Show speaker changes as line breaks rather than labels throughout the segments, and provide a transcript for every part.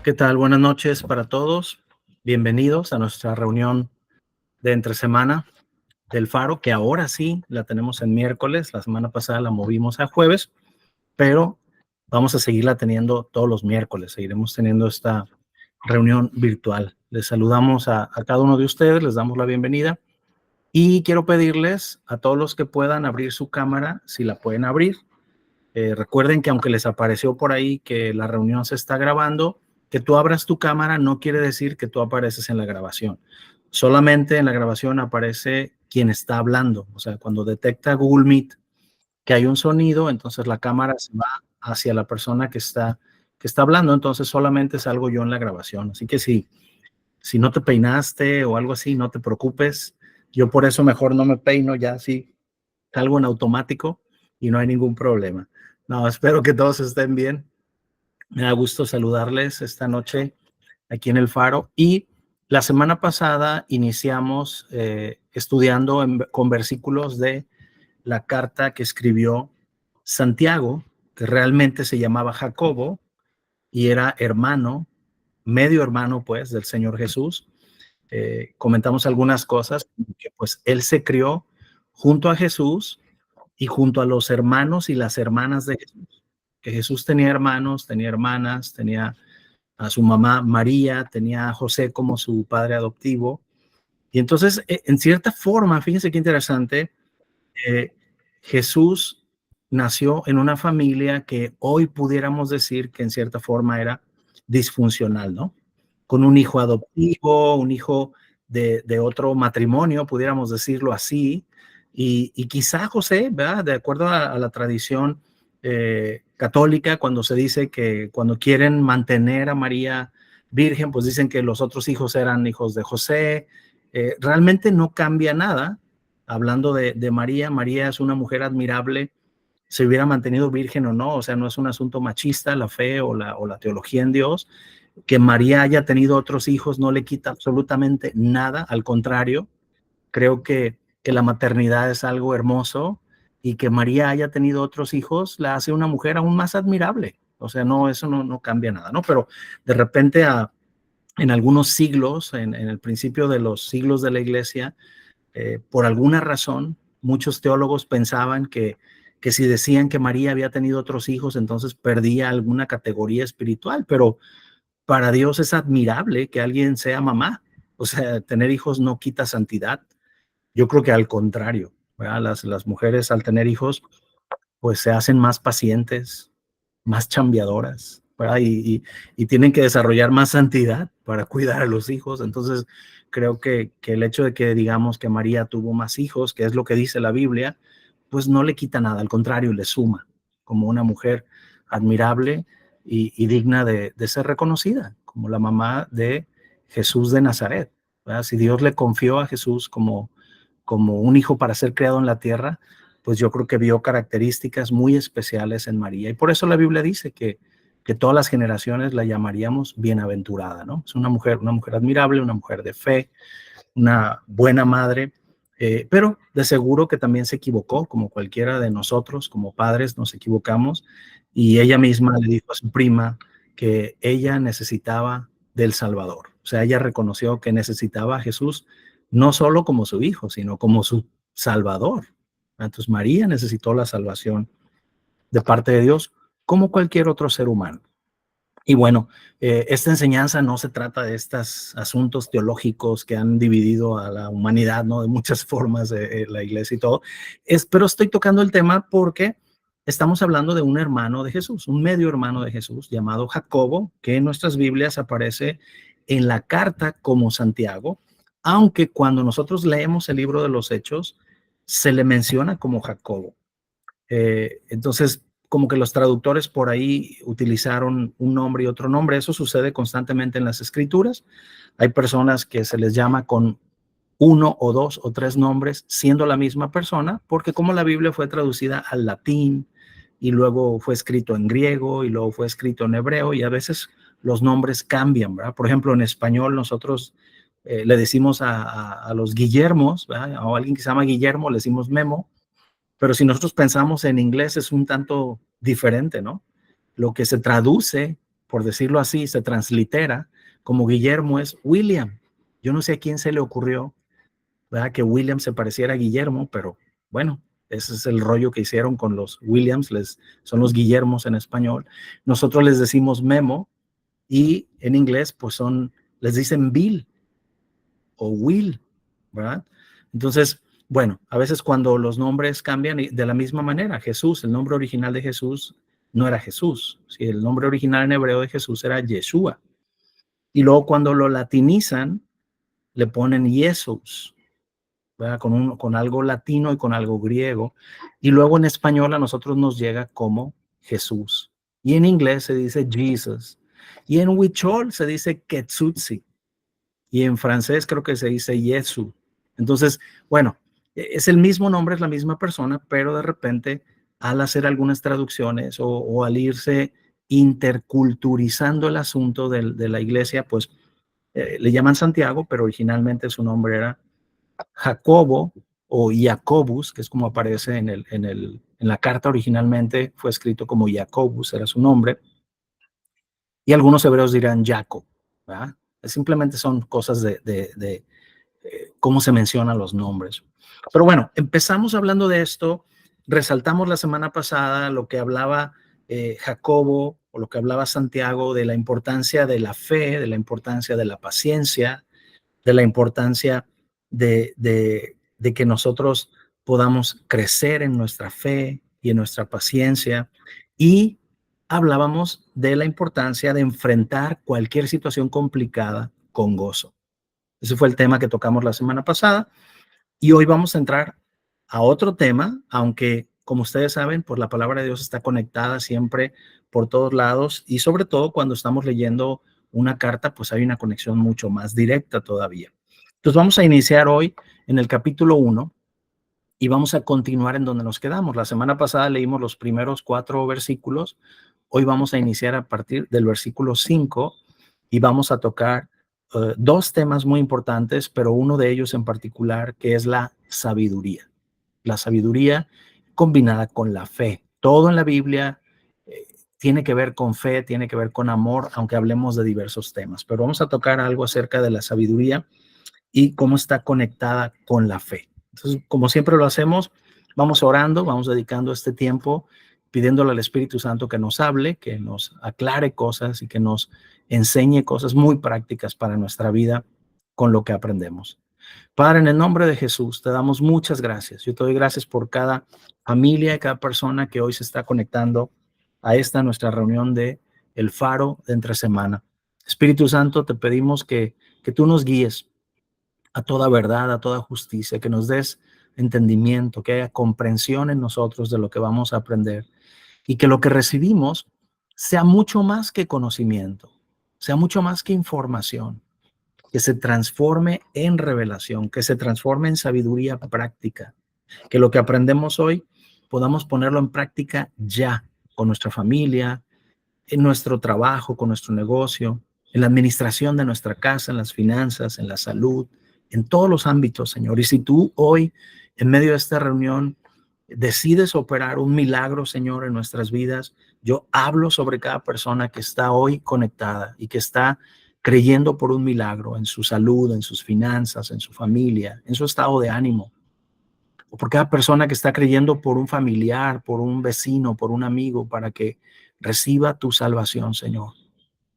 ¿Qué tal? Buenas noches para todos. Bienvenidos a nuestra reunión de entre semana del Faro, que ahora sí la tenemos en miércoles. La semana pasada la movimos a jueves, pero vamos a seguirla teniendo todos los miércoles. Seguiremos teniendo esta reunión virtual. Les saludamos a cada uno de ustedes, les damos la bienvenida y quiero pedirles a todos los que puedan abrir su cámara, si la pueden abrir. Recuerden que aunque les apareció por ahí que la reunión se está grabando, que tú abras tu cámara no quiere decir que tú apareces en la grabación. Solamente en la grabación aparece quien está hablando. O sea, cuando detecta Google Meet que hay un sonido, entonces la cámara se va hacia la persona que está hablando. Entonces solamente salgo yo en la grabación. Así que si no te peinaste o algo así, no te preocupes. Yo por eso mejor no me peino, ya así salgo en automático y no hay ningún problema. No, espero que todos estén bien. Me da gusto saludarles esta noche aquí en el Faro. Y la semana pasada iniciamos estudiando con versículos de la carta que escribió Santiago, que realmente se llamaba Jacobo y era hermano, medio hermano pues del Señor Jesús. Comentamos algunas cosas, que pues él se crió junto a Jesús y junto a los hermanos y las hermanas de Jesús. Que Jesús tenía hermanos, tenía hermanas, tenía a su mamá María, tenía a José como su padre adoptivo. Y entonces, en cierta forma, fíjense qué interesante, eh, Jesús nació en una familia que hoy pudiéramos decir que en cierta forma era disfuncional, ¿no? Con un hijo adoptivo, un hijo de otro matrimonio, pudiéramos decirlo así, y quizá José, ¿verdad? De acuerdo a la tradición católica, cuando se dice que cuando quieren mantener a María virgen, pues dicen que los otros hijos eran hijos de José. Realmente no cambia nada. Hablando de María, María es una mujer admirable, se hubiera mantenido virgen o no, o sea, no es un asunto machista la fe o la teología en Dios. Que María haya tenido otros hijos no le quita absolutamente nada, al contrario, creo que la maternidad es algo hermoso y que María haya tenido otros hijos la hace una mujer aún más admirable. O sea, no, eso no cambia nada, ¿no? Pero de repente en algunos siglos, en el principio de los siglos de la iglesia, por alguna razón, muchos teólogos pensaban que si decían que María había tenido otros hijos, entonces perdía alguna categoría espiritual, pero para Dios es admirable que alguien sea mamá. O sea, tener hijos no quita santidad. Yo creo que al contrario, ¿verdad? Las mujeres al tener hijos, pues se hacen más pacientes, más chambeadoras, ¿verdad? Y tienen que desarrollar más santidad para cuidar a los hijos. Entonces, creo que el hecho de que digamos que María tuvo más hijos, que es lo que dice la Biblia, pues no le quita nada, al contrario, le suma como una mujer admirable y digna de ser reconocida, como la mamá de Jesús de Nazaret, ¿verdad? Si Dios le confió a Jesús como un hijo para ser creado en la tierra, pues yo creo que vio características muy especiales en María. Y por eso la Biblia dice que todas las generaciones la llamaríamos bienaventurada, ¿no? Es una mujer admirable, una mujer de fe, una buena madre, pero de seguro que también se equivocó, como cualquiera de nosotros, como padres nos equivocamos, y ella misma le dijo a su prima que ella necesitaba del Salvador. O sea, ella reconoció que necesitaba a Jesús no solo como su hijo, sino como su Salvador. Entonces María necesitó la salvación de parte de Dios como cualquier otro ser humano. Y bueno, esta enseñanza no se trata de estos asuntos teológicos que han dividido a la humanidad, ¿no? De muchas formas, la iglesia y todo. Pero estoy tocando el tema porque estamos hablando de un hermano de Jesús, un medio hermano de Jesús llamado Jacobo, que en nuestras Biblias aparece en la carta como Santiago, aunque cuando nosotros leemos el libro de los Hechos, se le menciona como Jacobo. Entonces, como que los traductores por ahí utilizaron un nombre y otro nombre. Eso sucede constantemente en las escrituras. Hay personas que se les llama con uno o dos o tres nombres siendo la misma persona, porque como la Biblia fue traducida al latín y luego fue escrito en griego y luego fue escrito en hebreo y a veces los nombres cambian, ¿verdad? Por ejemplo, en español nosotros le decimos a los Guillermos, ¿verdad? O a alguien que se llama Guillermo le decimos Memo, pero si nosotros pensamos en inglés es un tanto diferente, ¿no? Lo que se traduce por decirlo así, se translitera como Guillermo es William. Yo no sé a quién se le ocurrió, ¿verdad?, que William se pareciera a Guillermo, pero bueno, ese es el rollo que hicieron con los Williams, son los Guillermos en español. Nosotros les decimos Memo y en inglés pues les dicen Bill o Will, ¿verdad? Entonces, bueno, a veces cuando los nombres cambian de la misma manera, Jesús, el nombre original de Jesús no era Jesús, ¿sí? El nombre original en hebreo de Jesús era Yeshua. Y luego cuando lo latinizan, le ponen Jesús, ¿verdad? Con algo latino y con algo griego. Y luego en español a nosotros nos llega como Jesús. Y en inglés se dice Jesus. Y en huichol se dice Quetzutzi. Y en francés creo que se dice Yesu. Entonces, bueno, es el mismo nombre, es la misma persona, pero de repente al hacer algunas traducciones o al irse interculturizando el asunto de la iglesia, pues le llaman Santiago, pero originalmente su nombre era Jacobo o Jacobus, que es como aparece en la carta originalmente, fue escrito como Jacobus, era su nombre, y algunos hebreos dirán Jacob, ¿verdad? Simplemente son cosas de cómo se mencionan los nombres. Pero bueno, empezamos hablando de esto, resaltamos la semana pasada lo que hablaba Jacobo o lo que hablaba Santiago de la importancia de la fe, de la importancia de la paciencia, de la importancia de que nosotros podamos crecer en nuestra fe y en nuestra paciencia. Y hablábamos de la importancia de enfrentar cualquier situación complicada con gozo. Ese fue el tema que tocamos la semana pasada. Y hoy vamos a entrar a otro tema, aunque como ustedes saben, pues la palabra de Dios está conectada siempre por todos lados y sobre todo cuando estamos leyendo una carta, pues hay una conexión mucho más directa todavía. Entonces vamos a iniciar hoy en el capítulo 1 y vamos a continuar en donde nos quedamos. La semana pasada leímos los primeros 4 versículos. Hoy vamos a iniciar a partir del versículo 5 y vamos a tocar 2 temas muy importantes, pero uno de ellos en particular, que es la sabiduría. La sabiduría combinada con la fe. Todo en la Biblia tiene que ver con fe, tiene que ver con amor, aunque hablemos de diversos temas. Pero vamos a tocar algo acerca de la sabiduría y cómo está conectada con la fe. Entonces, como siempre lo hacemos, vamos orando, vamos dedicando este tiempo pidiéndole al Espíritu Santo que nos hable, que nos aclare cosas y que nos enseñe cosas muy prácticas para nuestra vida con lo que aprendemos. Padre, en el nombre de Jesús, te damos muchas gracias. Yo te doy gracias por cada familia y cada persona que hoy se está conectando a esta nuestra reunión de El Faro de Entre Semana. Espíritu Santo, te pedimos que tú nos guíes a toda verdad, a toda justicia, que nos des entendimiento, que haya comprensión en nosotros de lo que vamos a aprender y que lo que recibimos sea mucho más que conocimiento, sea mucho más que información, que se transforme en revelación, que se transforme en sabiduría práctica, que lo que aprendemos hoy podamos ponerlo en práctica ya con nuestra familia, en nuestro trabajo, con nuestro negocio, en la administración de nuestra casa, en las finanzas, en la salud, en todos los ámbitos, Señor. Y si tú hoy, en medio de esta reunión, decides operar un milagro, Señor, en nuestras vidas, yo hablo sobre cada persona que está hoy conectada y que está creyendo por un milagro en su salud, en sus finanzas, en su familia, en su estado de ánimo. O por cada persona que está creyendo por un familiar, por un vecino, por un amigo, para que reciba tu salvación, Señor.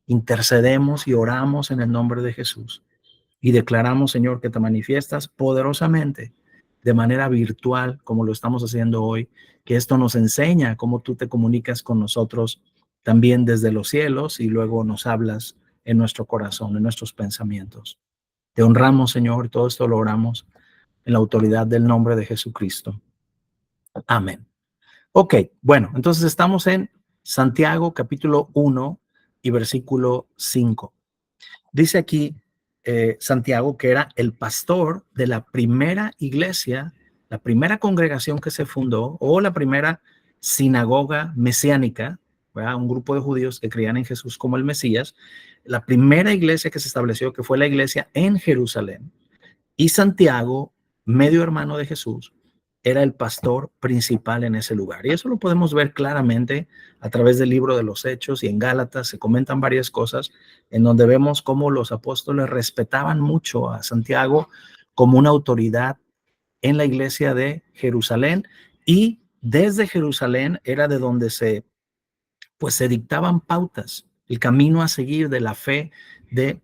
Intercedemos y oramos en el nombre de Jesús y declaramos, Señor, que te manifiestas poderosamente de manera virtual, como lo estamos haciendo hoy, que esto nos enseña cómo tú te comunicas con nosotros también desde los cielos y luego nos hablas en nuestro corazón, en nuestros pensamientos. Te honramos, Señor, y todo esto lo oramos en la autoridad del nombre de Jesucristo. Amén. Ok, bueno, entonces estamos en Santiago capítulo 1 y versículo 5. Dice aquí Santiago que era el pastor de la primera iglesia, la primera congregación que se fundó o la primera sinagoga mesiánica, ¿verdad? Un grupo de judíos que creían en Jesús como el Mesías, la primera iglesia que se estableció, que fue la iglesia en Jerusalén. Y Santiago, medio hermano de Jesús, era el pastor principal en ese lugar. Y eso lo podemos ver claramente a través del libro de los Hechos, y en Gálatas se comentan varias cosas en donde vemos cómo los apóstoles respetaban mucho a Santiago como una autoridad en la iglesia de Jerusalén, y desde Jerusalén era de donde se dictaban pautas, el camino a seguir de la fe de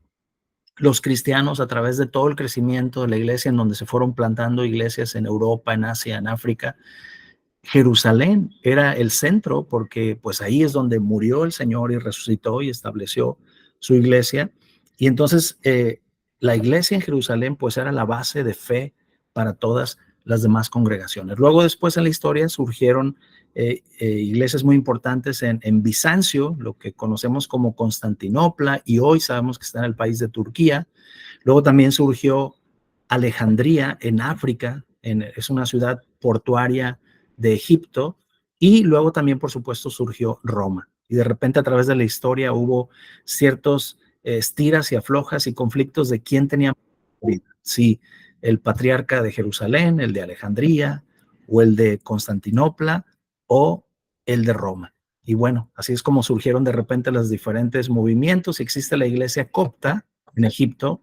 los cristianos a través de todo el crecimiento de la iglesia, en donde se fueron plantando iglesias en Europa, en Asia, en África. Jerusalén era el centro porque pues ahí es donde murió el Señor y resucitó y estableció su iglesia. Y entonces la iglesia en Jerusalén pues era la base de fe para todas las demás congregaciones. Luego después en la historia surgieron iglesias muy importantes en Bizancio, lo que conocemos como Constantinopla, y hoy sabemos que está en el país de Turquía. Luego también surgió Alejandría en África, es una ciudad portuaria de Egipto, y luego también, por supuesto, surgió Roma. Y de repente a través de la historia hubo ciertos estiras y aflojas y conflictos de quién tenía vida. Si el patriarca de Jerusalén, el de Alejandría, o el de Constantinopla, o el de Roma. Y bueno, así es como surgieron de repente los diferentes movimientos. Existe la iglesia copta en Egipto,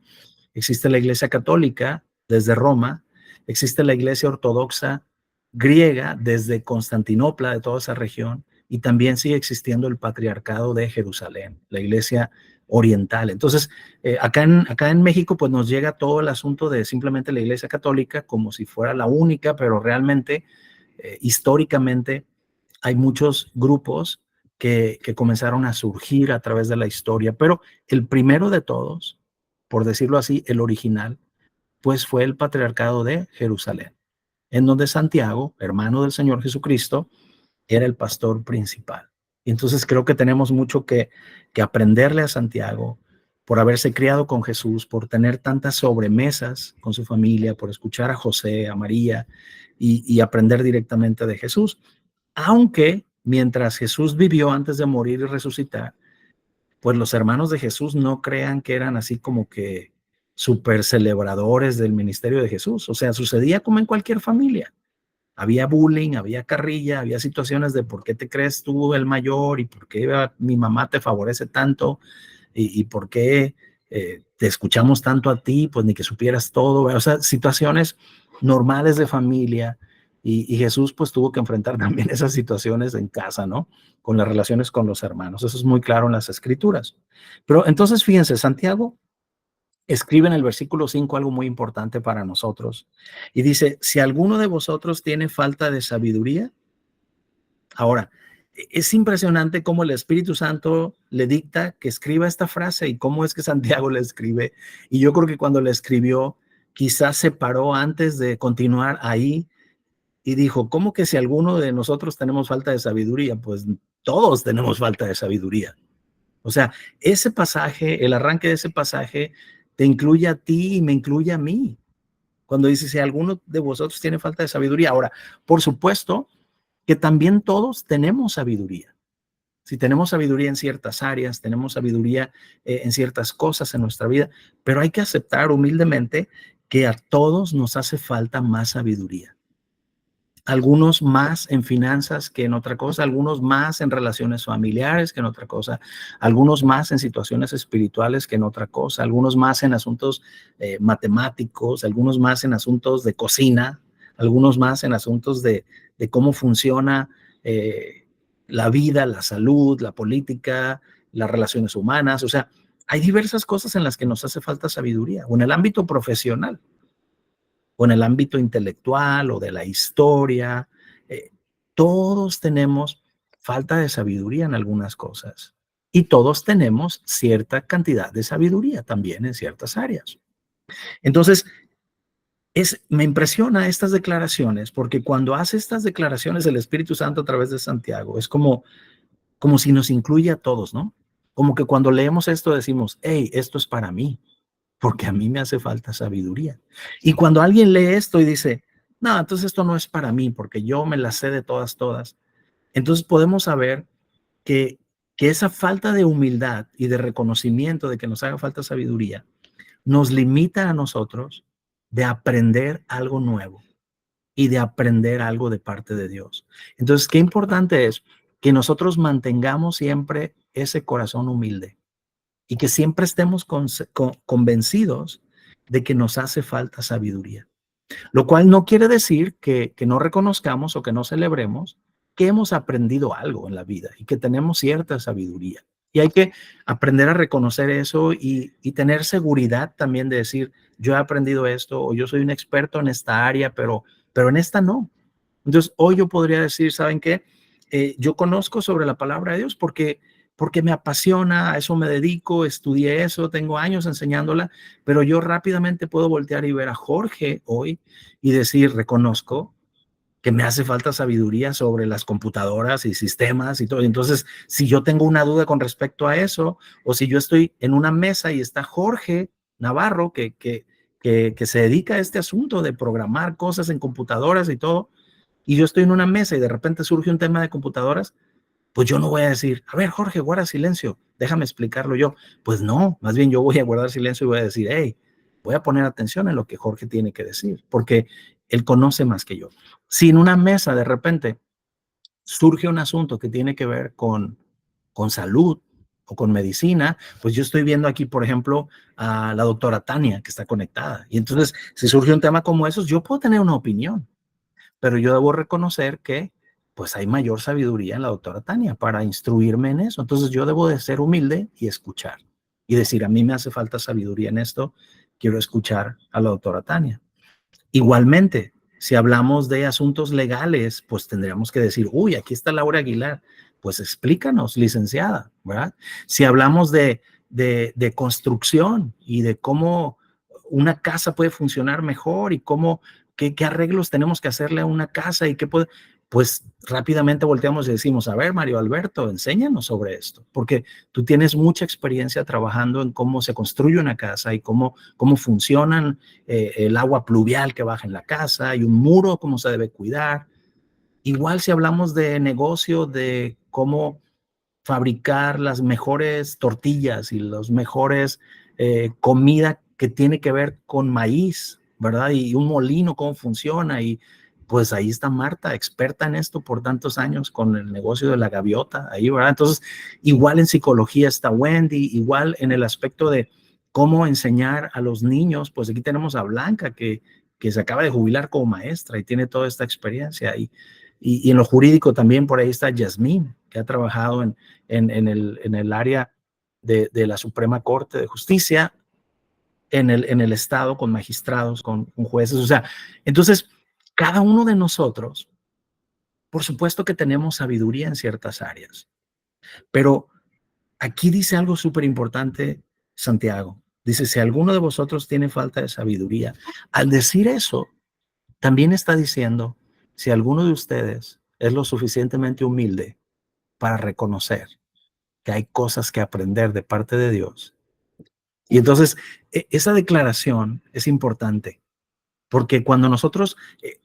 existe la iglesia católica desde Roma, existe la iglesia ortodoxa griega desde Constantinopla, de toda esa región, y también sigue existiendo el patriarcado de Jerusalén, la iglesia oriental. Entonces, acá en México, pues nos llega todo el asunto de simplemente la iglesia católica como si fuera la única, pero realmente, históricamente, hay muchos grupos que comenzaron a surgir a través de la historia, pero el primero de todos, por decirlo así, el original, pues fue el patriarcado de Jerusalén, en donde Santiago, hermano del Señor Jesucristo, era el pastor principal. Y entonces creo que tenemos mucho que aprenderle a Santiago por haberse criado con Jesús, por tener tantas sobremesas con su familia, por escuchar a José, a María y aprender directamente de Jesús. Aunque mientras Jesús vivió antes de morir y resucitar, pues los hermanos de Jesús no crean que eran así como que súper celebradores del ministerio de Jesús. O sea, sucedía como en cualquier familia. Había bullying, había carrilla, había situaciones de por qué te crees tú el mayor y por qué mi mamá te favorece tanto y por qué te escuchamos tanto a ti, pues ni que supieras todo. O sea, situaciones normales de familia, y Jesús pues tuvo que enfrentar también esas situaciones en casa, ¿no? Con las relaciones con los hermanos. Eso es muy claro en las escrituras. Pero entonces fíjense, Santiago escribe en el versículo 5 algo muy importante para nosotros. Y dice, si alguno de vosotros tiene falta de sabiduría, ahora, es impresionante cómo el Espíritu Santo le dicta que escriba esta frase y cómo es que Santiago le escribe. Y yo creo que cuando le escribió, quizás se paró antes de continuar ahí y dijo, ¿cómo que si alguno de nosotros tenemos falta de sabiduría? Pues todos tenemos falta de sabiduría. O sea, ese pasaje, el arranque de ese pasaje, te incluye a ti y me incluye a mí. Cuando dice, si alguno de vosotros tiene falta de sabiduría. Ahora, por supuesto que también todos tenemos sabiduría. Si tenemos sabiduría en ciertas áreas, tenemos sabiduría en ciertas cosas en nuestra vida, pero hay que aceptar humildemente que a todos nos hace falta más sabiduría. Algunos más en finanzas que en otra cosa, algunos más en relaciones familiares que en otra cosa, algunos más en situaciones espirituales que en otra cosa, algunos más en asuntos matemáticos, algunos más en asuntos de cocina, algunos más en asuntos de cómo funciona la vida, la salud, la política, las relaciones humanas. O sea, hay diversas cosas en las que nos hace falta sabiduría, o en el ámbito profesional, o en el ámbito intelectual o de la historia. eh, todos tenemos falta de sabiduría en algunas cosas y todos tenemos cierta cantidad de sabiduría también en ciertas áreas. Entonces, me impresiona estas declaraciones porque cuando hace estas declaraciones el Espíritu Santo a través de Santiago, es como si nos incluye a todos, ¿no? Como que cuando leemos esto decimos, hey, esto es para mí, porque a mí me hace falta sabiduría. Y cuando alguien lee esto y dice, no, entonces esto no es para mí, porque yo me la sé de todas, todas, entonces podemos saber que, que esa falta de humildad y de reconocimiento de que nos haga falta sabiduría nos limita a nosotros de aprender algo nuevo. y de aprender algo de parte de Dios. Entonces, qué importante es que nosotros mantengamos siempre ese corazón humilde y que siempre estemos convencidos de que nos hace falta sabiduría. Lo cual no quiere decir que no reconozcamos o que no celebremos que hemos aprendido algo en la vida y que tenemos cierta sabiduría. Y hay que aprender a reconocer eso y tener seguridad también de decir, yo he aprendido esto o yo soy un experto en esta área, pero en esta no. Entonces, hoy yo podría decir, ¿saben qué? Yo conozco sobre la palabra de Dios porque me apasiona, a eso me dedico, estudié eso, tengo años enseñándola, pero yo rápidamente puedo voltear y ver a Jorge hoy y decir, reconozco que me hace falta sabiduría sobre las computadoras y sistemas y todo. Entonces, si yo tengo una duda con respecto a eso, o si yo estoy en una mesa y está Jorge Navarro, que se dedica a este asunto de programar cosas en computadoras y todo, y yo estoy en una mesa y de repente surge un tema de computadoras, pues yo no voy a decir, a ver, Jorge, guarda silencio, déjame explicarlo yo. Pues no, más bien yo voy a guardar silencio y voy a decir, hey, voy a poner atención en lo que Jorge tiene que decir, porque él conoce más que yo. Si en una mesa de repente surge un asunto que tiene que ver con salud o con medicina, pues yo estoy viendo aquí, por ejemplo, a la doctora Tania, que está conectada. Y entonces, si surge un tema como esos, yo puedo tener una opinión, pero yo debo reconocer que pues hay mayor sabiduría en la doctora Tania para instruirme en eso. Entonces yo debo de ser humilde y escuchar y decir, a mí me hace falta sabiduría en esto, quiero escuchar a la doctora Tania. Igualmente, si hablamos de asuntos legales, pues tendríamos que decir, uy, aquí está Laura Aguilar, pues explícanos, licenciada, ¿verdad? Si hablamos de construcción y de cómo una casa puede funcionar mejor y cómo, qué arreglos tenemos que hacerle a una casa y qué puede, pues rápidamente volteamos y decimos, a ver, Mario Alberto, enséñanos sobre esto, porque tú tienes mucha experiencia trabajando en cómo se construye una casa y cómo funcionan el agua pluvial que baja en la casa y un muro, cómo se debe cuidar. Igual si hablamos de negocio, de cómo fabricar las mejores tortillas y los mejores comida que tiene que ver con maíz, ¿verdad? Y un molino, cómo funciona. Y pues ahí está Marta, experta en esto por tantos años con el negocio de la gaviota, ahí, ¿verdad? Entonces, igual en psicología está Wendy, igual en el aspecto de cómo enseñar a los niños, pues aquí tenemos a Blanca que se acaba de jubilar como maestra y tiene toda esta experiencia. Y en lo jurídico también por ahí está Yasmín, que ha trabajado en el área de la Suprema Corte de Justicia, en el Estado, con magistrados, con jueces. O sea, entonces, cada uno de nosotros, por supuesto que tenemos sabiduría en ciertas áreas, pero aquí dice algo súper importante, Santiago. Dice, si alguno de vosotros tiene falta de sabiduría, al decir eso, también está diciendo, si alguno de ustedes es lo suficientemente humilde para reconocer que hay cosas que aprender de parte de Dios. Y entonces, esa declaración es importante, porque cuando nosotros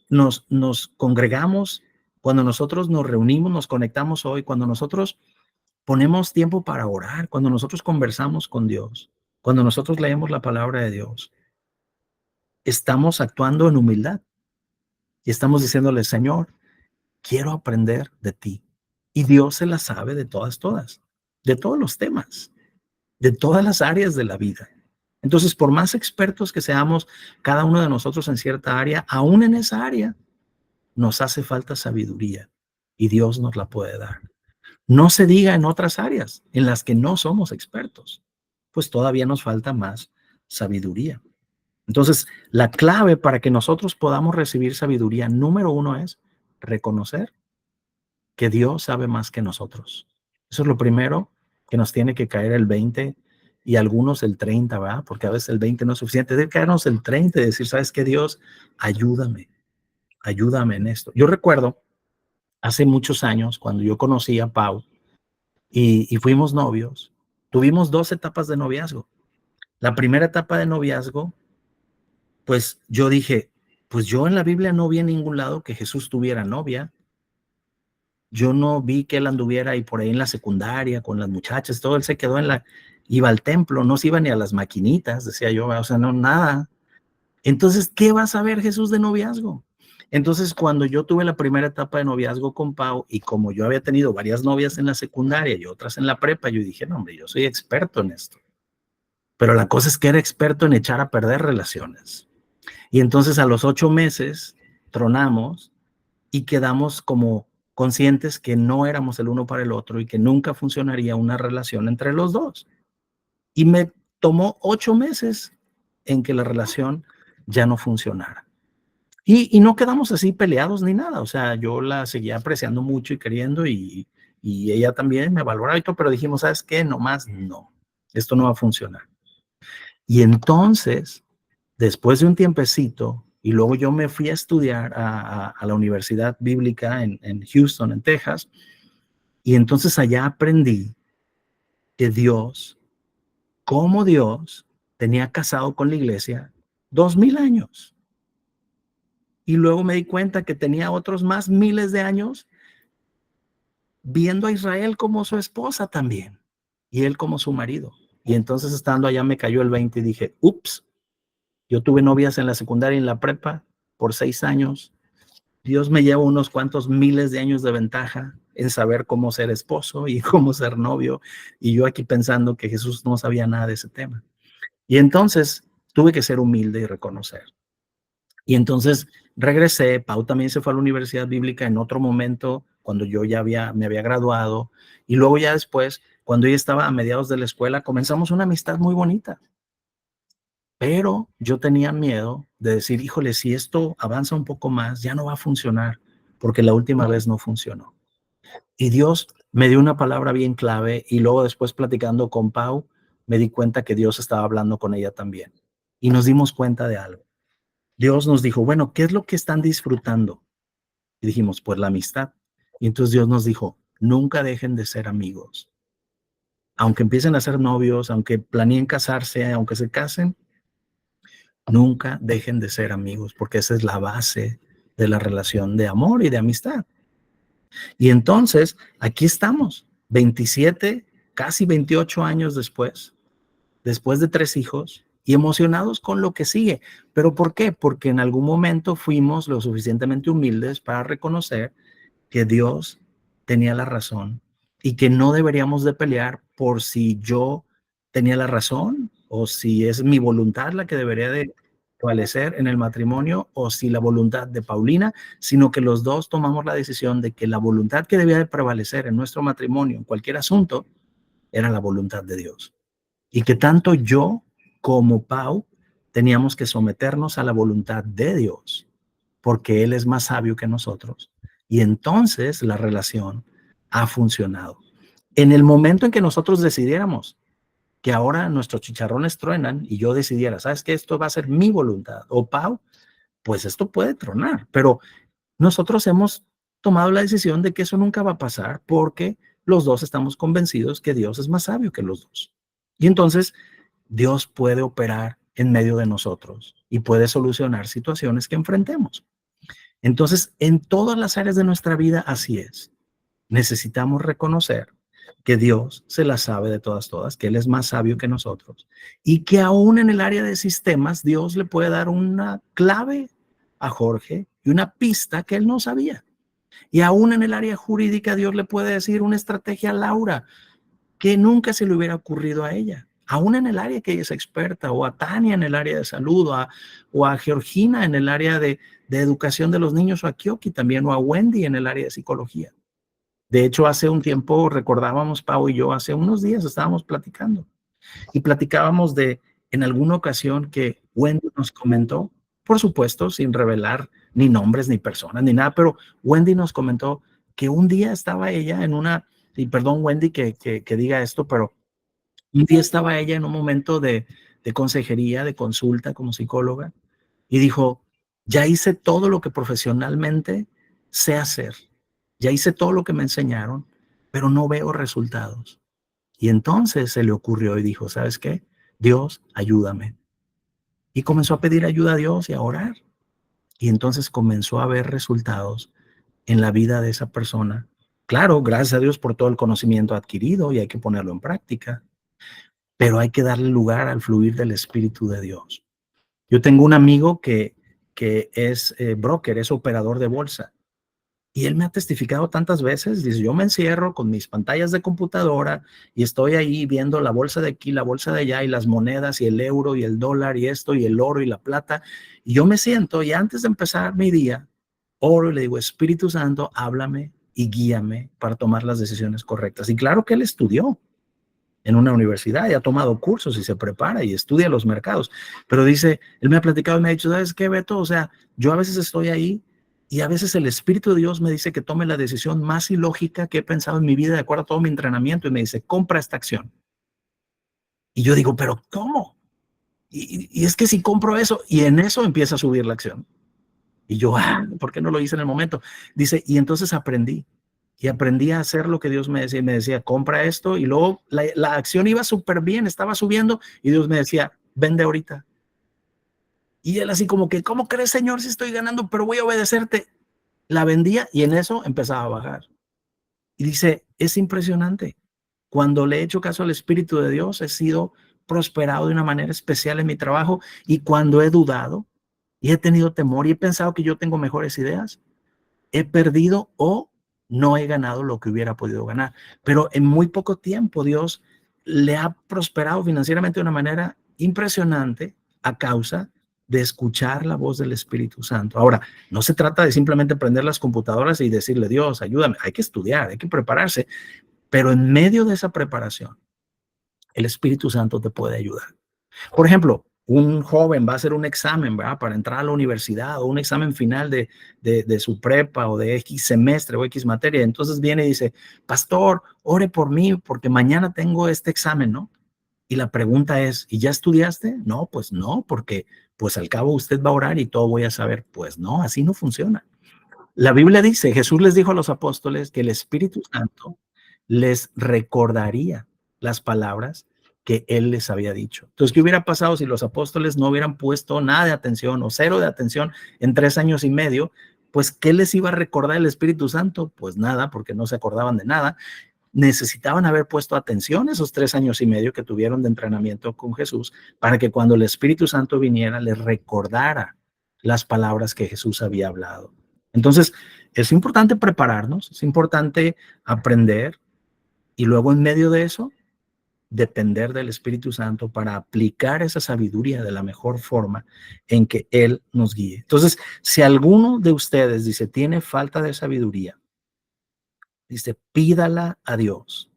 nos congregamos, cuando nosotros nos reunimos, nos conectamos hoy, cuando nosotros ponemos tiempo para orar, cuando nosotros conversamos con Dios, cuando nosotros leemos la palabra de Dios, estamos actuando en humildad y estamos diciéndole, Señor, quiero aprender de ti. Y Dios se la sabe de todas, de todos los temas, de todas las áreas de la vida. Entonces, por más expertos que seamos cada uno de nosotros en cierta área, aún en esa área, nos hace falta sabiduría y Dios nos la puede dar. No se diga en otras áreas en las que no somos expertos, pues todavía nos falta más sabiduría. Entonces, la clave para que nosotros podamos recibir sabiduría, número uno, es reconocer que Dios sabe más que nosotros. Eso es lo primero que nos tiene que caer el 20 y algunos el 30, ¿verdad? Porque a veces el 20 no es suficiente. Debe caernos el 30 y decir, ¿sabes qué, Dios? Ayúdame, ayúdame en esto. Yo recuerdo hace muchos años cuando yo conocí a Pau y fuimos novios, tuvimos 2 etapas de noviazgo. La primera etapa de noviazgo, pues yo dije, pues yo en la Biblia no vi en ningún lado que Jesús tuviera novia. Yo no vi que él anduviera ahí por ahí en la secundaria con las muchachas, todo él se quedó iba al templo, no se iba ni a las maquinitas, decía yo, o sea, no, nada. Entonces, ¿qué va a saber Jesús de noviazgo? Entonces, cuando yo tuve la primera etapa de noviazgo con Pau, y como yo había tenido varias novias en la secundaria y otras en la prepa, yo dije, no, hombre, yo soy experto en esto. Pero la cosa es que era experto en echar a perder relaciones. Y entonces a los 8 meses tronamos y quedamos como conscientes que no éramos el uno para el otro y que nunca funcionaría una relación entre los dos. Y me tomó 8 meses en que la relación ya no funcionara. Y no quedamos así peleados ni nada. O sea, yo la seguía apreciando mucho y queriendo, y ella también me valoraba y todo, pero dijimos, ¿sabes qué? Nomás no, esto no va a funcionar. Y entonces, después de un tiempecito, y luego yo me fui a estudiar a la Universidad Bíblica en Houston, en Texas, y entonces allá aprendí que Dios, como Dios, tenía casado con la iglesia 2000 años. Y luego me di cuenta que tenía otros más miles de años viendo a Israel como su esposa también, y él como su marido. Y entonces, estando allá, me cayó el 20 y dije, ups, yo tuve novias en la secundaria y en la prepa por 6 años. Dios me lleva unos cuantos miles de años de ventaja en saber cómo ser esposo y cómo ser novio. Y yo aquí pensando que Jesús no sabía nada de ese tema. Y entonces tuve que ser humilde y reconocer. Y entonces regresé. Pau también se fue a la Universidad Bíblica en otro momento, cuando yo ya me había graduado. Y luego ya después, cuando ella estaba a mediados de la escuela, comenzamos una amistad muy bonita. Pero yo tenía miedo de decir, híjole, si esto avanza un poco más, ya no va a funcionar, porque la última vez no funcionó. Y Dios me dio una palabra bien clave, y luego después, platicando con Pau, me di cuenta que Dios estaba hablando con ella también. Y nos dimos cuenta de algo. Dios nos dijo, bueno, ¿qué es lo que están disfrutando? Y dijimos, pues la amistad. Y entonces Dios nos dijo, nunca dejen de ser amigos. Aunque empiecen a ser novios, aunque planeen casarse, aunque se casen, nunca dejen de ser amigos, porque esa es la base de la relación de amor y de amistad. Y entonces, aquí estamos, 27, casi 28 años después de 3 hijos, y emocionados con lo que sigue. ¿Pero por qué? Porque en algún momento fuimos lo suficientemente humildes para reconocer que Dios tenía la razón, y que no deberíamos de pelear por si yo tenía la razón, o si es mi voluntad la que debería de prevalecer en el matrimonio, o si la voluntad de Paulina, sino que los dos tomamos la decisión de que la voluntad que debía de prevalecer en nuestro matrimonio, en cualquier asunto, era la voluntad de Dios. Y que tanto yo como Pau teníamos que someternos a la voluntad de Dios, porque Él es más sabio que nosotros. Y entonces la relación ha funcionado. En el momento en que nosotros decidiéramos que ahora nuestros chicharrones truenan, y yo decidiera, ¿sabes qué? Esto va a ser mi voluntad, o Pau, pues esto puede tronar. Pero nosotros hemos tomado la decisión de que eso nunca va a pasar, porque los dos estamos convencidos que Dios es más sabio que los dos. Y entonces Dios puede operar en medio de nosotros y puede solucionar situaciones que enfrentemos. Entonces, en todas las áreas de nuestra vida, así es. Necesitamos reconocer que Dios se las sabe de todas, que Él es más sabio que nosotros, y que aún en el área de sistemas, Dios le puede dar una clave a Jorge y una pista que él no sabía. Y aún en el área jurídica, Dios le puede decir una estrategia a Laura que nunca se le hubiera ocurrido a ella. Aún en el área que ella es experta, o a Tania en el área de salud, o a Georgina en el área de educación de los niños, o a Kioki también, o a Wendy en el área de psicología. De hecho, hace un tiempo recordábamos, Pau y yo, hace unos días estábamos platicando, y platicábamos de, en alguna ocasión, que Wendy nos comentó, por supuesto, sin revelar ni nombres, ni personas, ni nada, pero Wendy nos comentó que un día estaba ella en una, y perdón, Wendy, que diga esto, pero un día estaba ella en un momento de consejería, de consulta como psicóloga, y dijo, ya hice todo lo que profesionalmente sé hacer, ya hice todo lo que me enseñaron, pero no veo resultados. Y entonces se le ocurrió y dijo, ¿sabes qué? Dios, ayúdame. Y comenzó a pedir ayuda a Dios y a orar. Y entonces comenzó a ver resultados en la vida de esa persona. Claro, gracias a Dios por todo el conocimiento adquirido, y hay que ponerlo en práctica, pero hay que darle lugar al fluir del Espíritu de Dios. Yo tengo un amigo que que es broker, es operador de bolsa. Y él me ha testificado tantas veces, dice, yo me encierro con mis pantallas de computadora y estoy ahí viendo la bolsa de aquí, la bolsa de allá y las monedas y el euro y el dólar y esto y el oro y la plata. Y yo me siento y antes de empezar mi día, oro y le digo, Espíritu Santo, háblame y guíame para tomar las decisiones correctas. Y claro que él estudió en una universidad y ha tomado cursos y se prepara y estudia los mercados. Pero dice, él me ha platicado y me ha dicho, ¿sabes qué, Beto? O sea, yo a veces estoy ahí y a veces el Espíritu de Dios me dice que tome la decisión más ilógica que he pensado en mi vida de acuerdo a todo mi entrenamiento y me dice, compra esta acción. Y yo digo, ¿pero cómo? Y es que si compro eso y en eso empieza a subir la acción. Y yo, ¿por qué no lo hice en el momento? Dice, y entonces aprendí. Y aprendí a hacer lo que Dios me decía. Y me decía, compra esto. Y luego la acción iba súper bien, estaba subiendo. Y Dios me decía, vende ahorita. Y él así como que, ¿cómo crees, Señor, si estoy ganando? Pero voy a obedecerte. La vendía y en eso empezaba a bajar. Y dice, es impresionante. Cuando le he hecho caso al Espíritu de Dios, he sido prosperado de una manera especial en mi trabajo. Y cuando he dudado y he tenido temor y he pensado que yo tengo mejores ideas, he perdido o no he ganado lo que hubiera podido ganar. Pero en muy poco tiempo Dios le ha prosperado financieramente de una manera impresionante a causa de escuchar la voz del Espíritu Santo. Ahora, no se trata de simplemente prender las computadoras y decirle, Dios, ayúdame. Hay que estudiar, hay que prepararse, pero en medio de esa preparación, el Espíritu Santo te puede ayudar. Por ejemplo, un joven va a hacer un examen, ¿verdad? Para entrar a la universidad o un examen final de su prepa o de X semestre o X materia. Entonces viene y dice, pastor, ore por mí porque mañana tengo este examen, ¿no? Y la pregunta es, ¿y ya estudiaste? No, pues no, porque pues al cabo usted va a orar y todo voy a saber. Pues no, así no funciona. La Biblia dice, Jesús les dijo a los apóstoles que el Espíritu Santo les recordaría las palabras que él les había dicho. Entonces, ¿qué hubiera pasado si los apóstoles no hubieran puesto nada de atención o cero de atención en 3 años y medio? Pues, ¿qué les iba a recordar el Espíritu Santo? Pues nada, porque no se acordaban de nada. Necesitaban haber puesto atención esos 3 años y medio que tuvieron de entrenamiento con Jesús para que cuando el Espíritu Santo viniera les recordara las palabras que Jesús había hablado. Entonces, es importante prepararnos, es importante aprender y luego en medio de eso, depender del Espíritu Santo para aplicar esa sabiduría de la mejor forma en que Él nos guíe. Entonces, si alguno de ustedes dice, tiene falta de sabiduría, dice, pídala a Dios.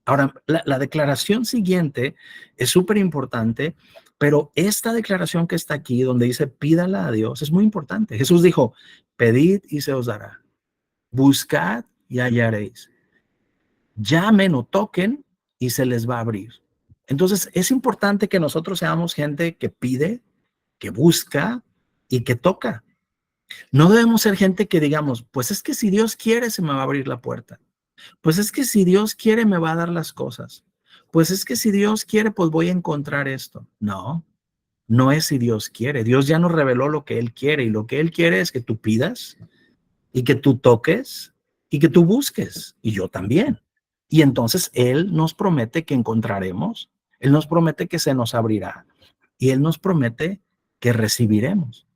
Ahora, la declaración siguiente es súper importante, pero esta declaración que está aquí, donde dice, pídala a Dios, es muy importante. Jesús dijo, pedid y se os dará, buscad y hallaréis, llamen o toquen y se les va a abrir. Entonces, es importante que nosotros seamos gente que pide, que busca y que toca. No debemos ser gente que digamos, pues es que si Dios quiere, se me va a abrir la puerta. Pues es que si Dios quiere, me va a dar las cosas. Pues es que si Dios quiere, pues voy a encontrar esto. No, no es si Dios quiere. Dios ya nos reveló lo que Él quiere y lo que Él quiere es que tú pidas y que tú toques y que tú busques y yo también. Y entonces Él nos promete que encontraremos, Él nos promete que se nos abrirá y Él nos promete que recibiremos.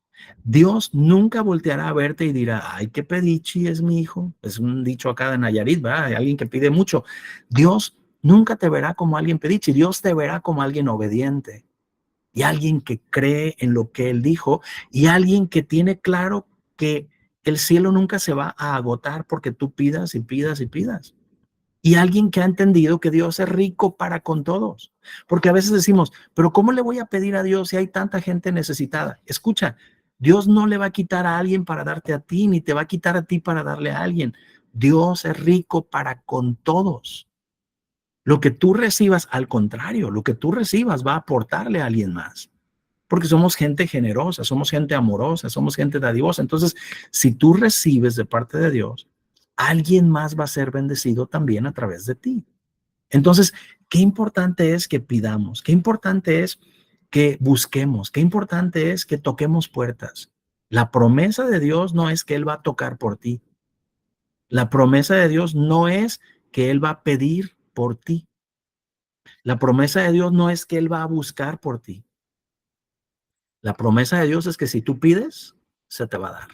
Dios nunca volteará a verte y dirá, ay, qué pedichi es mi hijo. Es un dicho acá de Nayarit, ¿verdad? Hay alguien que pide mucho. Dios nunca te verá como alguien pedichi, Dios te verá como alguien obediente y alguien que cree en lo que Él dijo y alguien que tiene claro que el cielo nunca se va a agotar porque tú pidas y pidas y pidas. Y alguien que ha entendido que Dios es rico para con todos. Porque a veces decimos, pero ¿cómo le voy a pedir a Dios si hay tanta gente necesitada? Escucha, Dios no le va a quitar a alguien para darte a ti, ni te va a quitar a ti para darle a alguien. Dios es rico para con todos. Lo que tú recibas, al contrario, lo que tú recibas va a aportarle a alguien más. Porque somos gente generosa, somos gente amorosa, somos gente dadivosa. Entonces, si tú recibes de parte de Dios, alguien más va a ser bendecido también a través de ti. Entonces, qué importante es que pidamos, qué importante es que busquemos, qué importante es que toquemos puertas. La promesa de Dios no es que Él va a tocar por ti. La promesa de Dios no es que Él va a pedir por ti. La promesa de Dios no es que Él va a buscar por ti. La promesa de Dios es que si tú pides, se te va a dar.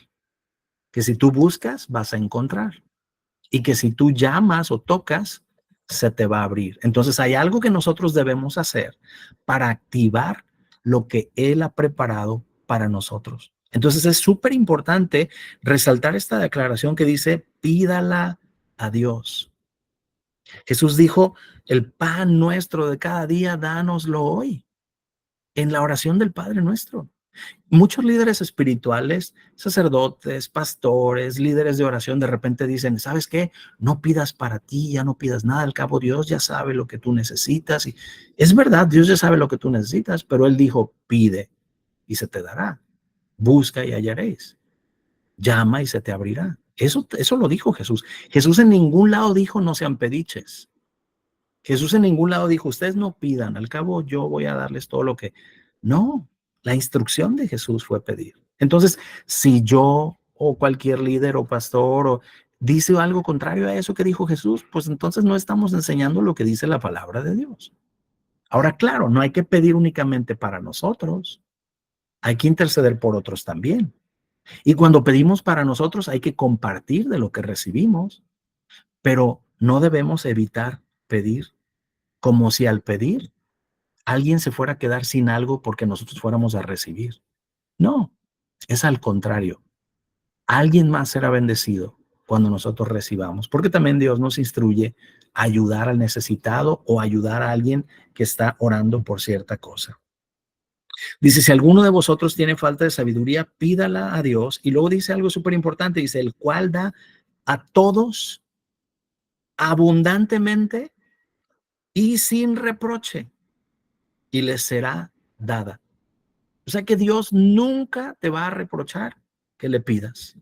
Que si tú buscas, vas a encontrar. Y que si tú llamas o tocas, se te va a abrir. Entonces hay algo que nosotros debemos hacer para activar lo que Él ha preparado para nosotros. Entonces es súper importante resaltar esta declaración que dice, pídala a Dios. Jesús dijo, el pan nuestro de cada día, dánoslo hoy, en la oración del Padre nuestro. Muchos líderes espirituales, sacerdotes, pastores, líderes de oración, de repente dicen, ¿sabes qué? No pidas para ti, ya no pidas nada, al cabo Dios ya sabe lo que tú necesitas. Y es verdad, Dios ya sabe lo que tú necesitas, pero Él dijo, pide y se te dará. Busca y hallaréis. Llama y se te abrirá. Eso lo dijo Jesús. Jesús en ningún lado dijo, no sean pediches. Jesús en ningún lado dijo, ustedes no pidan, al cabo yo voy a darles todo lo que... No, la instrucción de Jesús fue pedir. Entonces, si yo o cualquier líder o pastor dice algo contrario a eso que dijo Jesús, pues entonces no estamos enseñando lo que dice la palabra de Dios. Ahora, claro, no hay que pedir únicamente para nosotros, hay que interceder por otros también. Y cuando pedimos para nosotros, hay que compartir de lo que recibimos, pero no debemos evitar pedir como si al pedir alguien se fuera a quedar sin algo porque nosotros fuéramos a recibir. No, es al contrario. Alguien más será bendecido cuando nosotros recibamos, porque también Dios nos instruye a ayudar al necesitado o ayudar a alguien que está orando por cierta cosa. Dice, si alguno de vosotros tiene falta de sabiduría, pídala a Dios. Y luego dice algo súper importante, dice, el cual da a todos abundantemente y sin reproche, y les será dada. O sea que Dios nunca te va a reprochar que le pidas.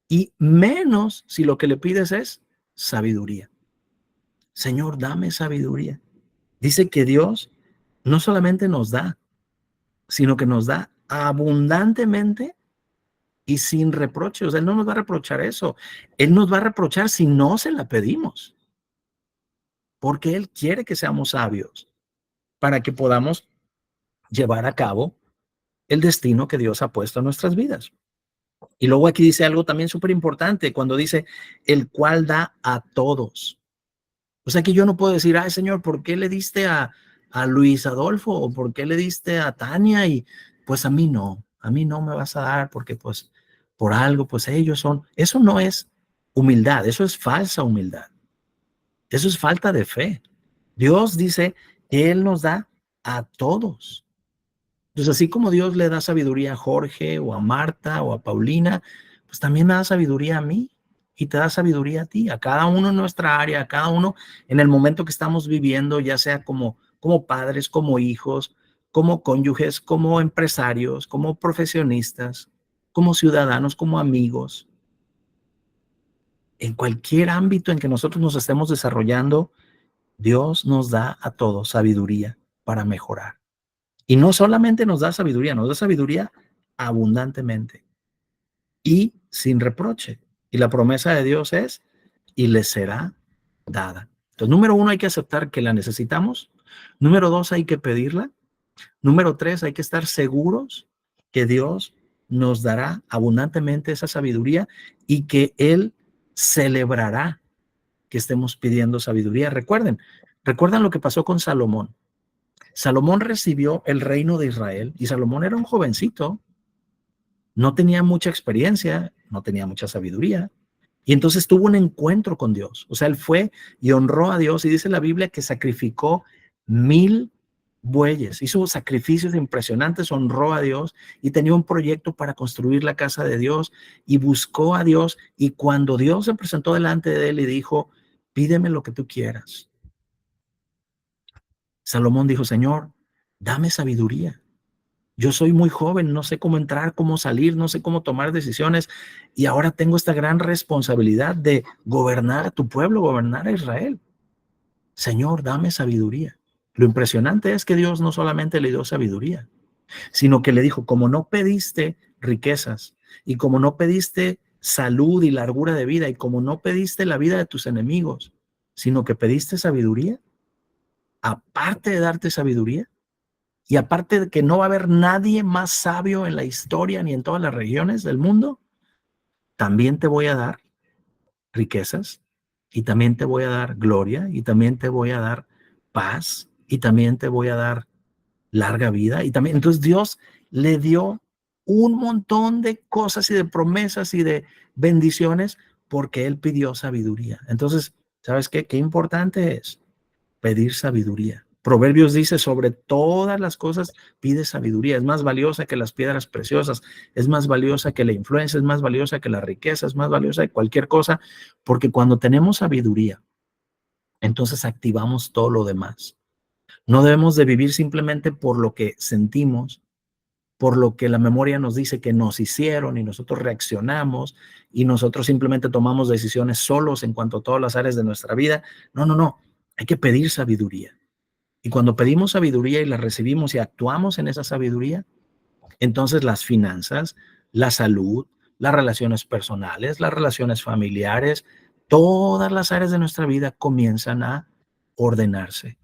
Y menos si lo que le pides es sabiduría. Señor, dame sabiduría. Dice que Dios no solamente nos da, sino que nos da abundantemente y sin reproche. O sea, Él no nos va a reprochar eso. Él nos va a reprochar si no se la pedimos. Porque Él quiere que seamos sabios para que podamos llevar a cabo el destino que Dios ha puesto en nuestras vidas. Y luego aquí dice algo también súper importante, cuando dice, el cual da a todos. O sea que yo no puedo decir, ay Señor, ¿por qué le diste a Luis Adolfo? ¿O por qué le diste a Tania? Y pues a mí no me vas a dar porque pues por algo, pues ellos son. Eso no es humildad, eso es falsa humildad. Eso es falta de fe. Dios dice que Él nos da a todos. Entonces, así como Dios le da sabiduría a Jorge o a Marta o a Paulina, pues también me da sabiduría a mí y te da sabiduría a ti, a cada uno en nuestra área, a cada uno en el momento que estamos viviendo, ya sea como padres, como hijos, como cónyuges, como empresarios, como profesionistas, como ciudadanos, como amigos. En cualquier ámbito en que nosotros nos estemos desarrollando, Dios nos da a todos sabiduría para mejorar. Y no solamente nos da sabiduría abundantemente y sin reproche. Y la promesa de Dios es, y les será dada. Entonces, número uno, hay que aceptar que la necesitamos. Número dos, hay que pedirla. Número tres, hay que estar seguros que Dios nos dará abundantemente esa sabiduría y que Él celebrará que estemos pidiendo sabiduría. Recuerdan lo que pasó con Salomón. Salomón recibió el reino de Israel y Salomón era un jovencito, no tenía mucha experiencia, no tenía mucha sabiduría. Y entonces tuvo un encuentro con Dios. O sea, él fue y honró a Dios y dice la Biblia que sacrificó 1000 bueyes, hizo sacrificios impresionantes, honró a Dios y tenía un proyecto para construir la casa de Dios y buscó a Dios. Y cuando Dios se presentó delante de él y dijo, pídeme lo que tú quieras, Salomón dijo, Señor, dame sabiduría. Yo soy muy joven, no sé cómo entrar, cómo salir, no sé cómo tomar decisiones y ahora tengo esta gran responsabilidad de gobernar a tu pueblo, gobernar a Israel. Señor, dame sabiduría. Lo impresionante es que Dios no solamente le dio sabiduría, sino que le dijo, como no pediste riquezas y como no pediste salud y largura de vida y como no pediste la vida de tus enemigos, sino que pediste sabiduría, aparte de darte sabiduría, Y aparte de que no va a haber nadie más sabio en la historia ni en todas las regiones del mundo, también te voy a dar riquezas y también te voy a dar gloria y también te voy a dar paz y también te voy a dar larga vida y también, entonces Dios le dio un montón de cosas y de promesas y de bendiciones porque él pidió sabiduría. Entonces, ¿sabes qué? Qué importante es pedir sabiduría. Proverbios dice, sobre todas las cosas pide sabiduría. Es más valiosa que las piedras preciosas, es más valiosa que la influencia, es más valiosa que la riqueza, es más valiosa que cualquier cosa, porque cuando tenemos sabiduría, entonces activamos todo lo demás. No debemos de vivir simplemente por lo que sentimos, por lo que la memoria nos dice que nos hicieron y nosotros reaccionamos y nosotros simplemente tomamos decisiones solos en cuanto a todas las áreas de nuestra vida. No, no, no. Hay que pedir sabiduría. Y cuando pedimos sabiduría y la recibimos y actuamos en esa sabiduría, entonces las finanzas, la salud, las relaciones personales, las relaciones familiares, todas las áreas de nuestra vida comienzan a ordenarse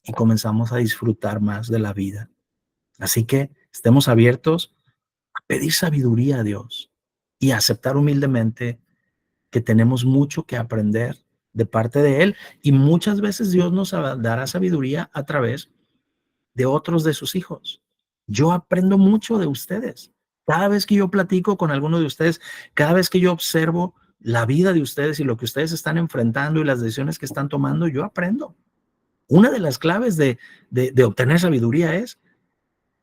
y comenzamos a disfrutar más de la vida. Así que estemos abiertos a pedir sabiduría a Dios y a aceptar humildemente que tenemos mucho que aprender de parte de Él y muchas veces Dios nos dará sabiduría a través de otros de sus hijos. Yo aprendo mucho de ustedes. Cada vez que yo platico con alguno de ustedes, cada vez que yo observo la vida de ustedes y lo que ustedes están enfrentando y las decisiones que están tomando, yo aprendo. Una de las claves de obtener sabiduría es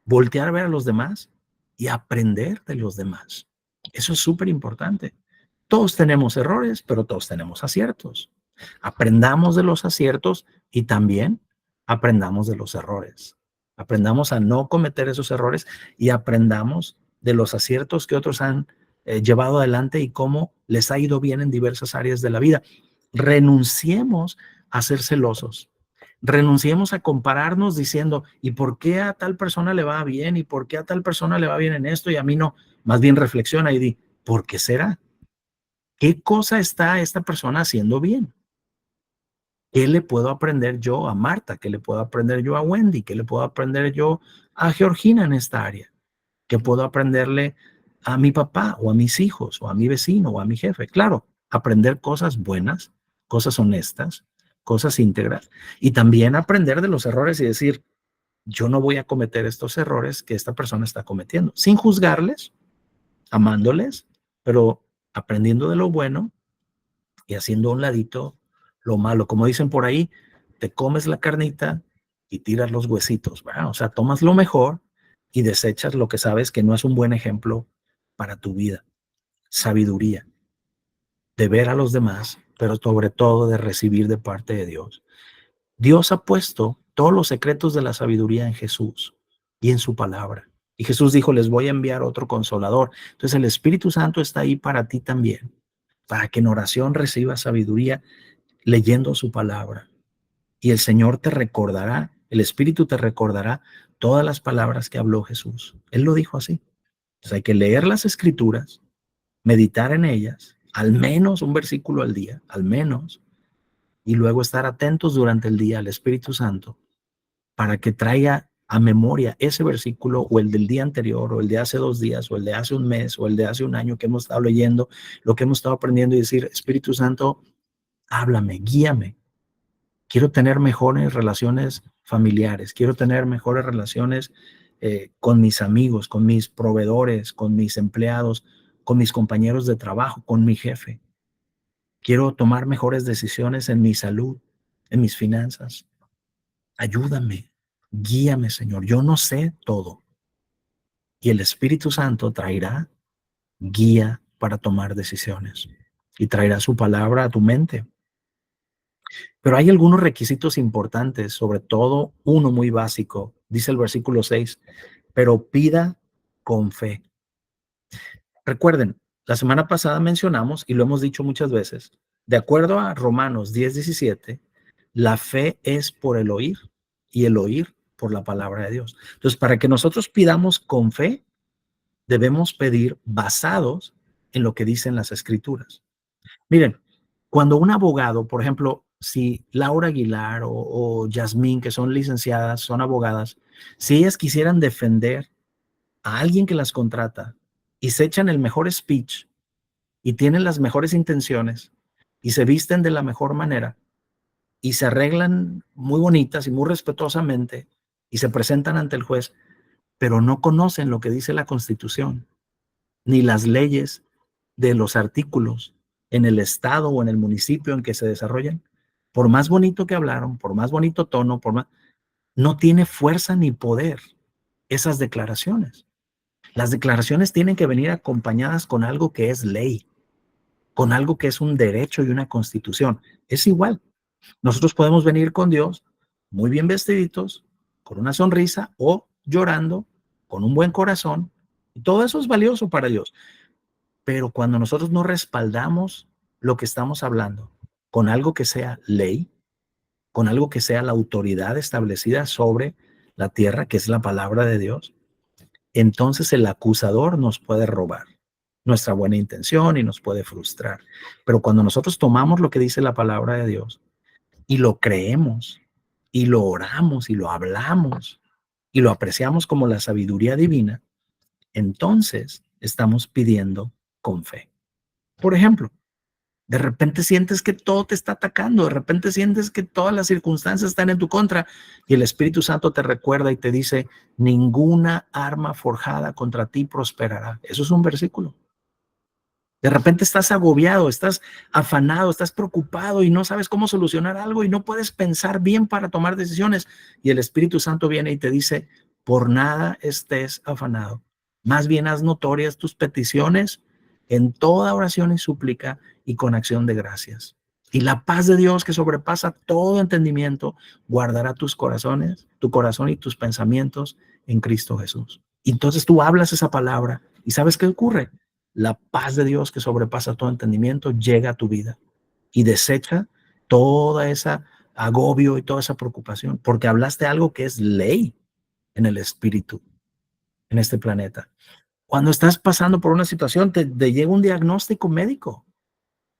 voltear a ver a los demás y aprender de los demás. Eso es súper importante. Todos tenemos errores, pero todos tenemos aciertos. Aprendamos de los aciertos y también aprendamos de los errores. Aprendamos a no cometer esos errores y aprendamos de los aciertos que otros han llevado adelante y cómo les ha ido bien en diversas áreas de la vida. Renunciemos a ser celosos. Renunciemos a compararnos diciendo, ¿y por qué a tal persona le va bien? ¿Y por qué a tal persona le va bien en esto y a mí no? Más bien reflexiona y di, ¿por qué será? ¿Qué cosa está esta persona haciendo bien? ¿Qué le puedo aprender yo a Marta? ¿Qué le puedo aprender yo a Wendy? ¿Qué le puedo aprender yo a Georgina en esta área? ¿Qué puedo aprenderle a mi papá o a mis hijos o a mi vecino o a mi jefe? Claro, aprender cosas buenas, cosas honestas, cosas íntegras y también aprender de los errores y decir, yo no voy a cometer estos errores que esta persona está cometiendo, sin juzgarles, amándoles, pero aprendiendo de lo bueno y haciendo a un ladito lo malo. Como dicen por ahí, te comes la carnita y tiras los huesitos, ¿verdad? O sea, tomas lo mejor y desechas lo que sabes que no es un buen ejemplo para tu vida. Sabiduría, de ver a los demás, pero sobre todo de recibir de parte de Dios. Dios ha puesto todos los secretos de la sabiduría en Jesús y en su palabra. Y Jesús dijo, les voy a enviar otro consolador. Entonces el Espíritu Santo está ahí para ti también, para que en oración recibas sabiduría leyendo su palabra. Y el Señor te recordará, el Espíritu te recordará todas las palabras que habló Jesús. Él lo dijo así. Entonces hay que leer las Escrituras, meditar en ellas, al menos un versículo al día, al menos, y luego estar atentos durante el día al Espíritu Santo para que traiga a memoria ese versículo o el del día anterior o el de hace 2 días o el de hace un mes o el de hace un año que hemos estado leyendo, lo que hemos estado aprendiendo y decir, Espíritu Santo, háblame, guíame. Quiero tener mejores relaciones familiares, quiero tener mejores relaciones con mis amigos, con mis proveedores, con mis empleados, con mis compañeros de trabajo, con mi jefe. Quiero tomar mejores decisiones en mi salud, en mis finanzas. Ayúdame, guíame, Señor. Yo no sé todo. Y el Espíritu Santo traerá guía para tomar decisiones y traerá su palabra a tu mente. Pero hay algunos requisitos importantes, sobre todo uno muy básico. Dice el versículo 6, pero pida con fe. Recuerden, la semana pasada mencionamos, y lo hemos dicho muchas veces, de acuerdo a Romanos 10:17, la fe es por el oír y el oír por la palabra de Dios. Entonces, para que nosotros pidamos con fe, debemos pedir basados en lo que dicen las Escrituras. Miren, cuando un abogado, por ejemplo, si Laura Aguilar o Yasmín, que son licenciadas, son abogadas, Si ellas quisieran defender a alguien que las contrata y se echan el mejor speech y tienen las mejores intenciones y se visten de la mejor manera y se arreglan muy bonitas y muy respetuosamente y se presentan ante el juez, pero no conocen lo que dice la Constitución ni las leyes de los artículos en el estado o en el municipio en que se desarrollan, por más bonito que hablaron, por más bonito tono, no tiene fuerza ni poder esas declaraciones. Las declaraciones tienen que venir acompañadas con algo que es ley, con algo que es un derecho y una constitución. Es igual. Nosotros podemos venir con Dios muy bien vestiditos, con una sonrisa o llorando, con un buen corazón. Y todo eso es valioso para Dios. Pero cuando nosotros no respaldamos lo que estamos hablando con algo que sea ley, con algo que sea la autoridad establecida sobre la tierra, que es la palabra de Dios, entonces el acusador nos puede robar nuestra buena intención y nos puede frustrar. Pero cuando nosotros tomamos lo que dice la palabra de Dios y lo creemos y lo oramos y lo hablamos y lo apreciamos como la sabiduría divina, entonces estamos pidiendo con fe. Por ejemplo, de repente sientes que todo te está atacando, de repente sientes que todas las circunstancias están en tu contra y el Espíritu Santo te recuerda y te dice, ninguna arma forjada contra ti prosperará. Eso es un versículo. De repente estás agobiado, estás afanado, estás preocupado y no sabes cómo solucionar algo y no puedes pensar bien para tomar decisiones. Y el Espíritu Santo viene y te dice, por nada estés afanado. Más bien haz notorias tus peticiones en toda oración y súplica y con acción de gracias. Y la paz de Dios que sobrepasa todo entendimiento guardará tus corazones, tu corazón y tus pensamientos en Cristo Jesús. Y entonces tú hablas esa palabra y ¿sabes qué ocurre? La paz de Dios que sobrepasa todo entendimiento llega a tu vida y desecha toda esa agobio y toda esa preocupación, porque hablaste algo que es ley en el espíritu, en este planeta. Cuando estás pasando por una situación, te llega un diagnóstico médico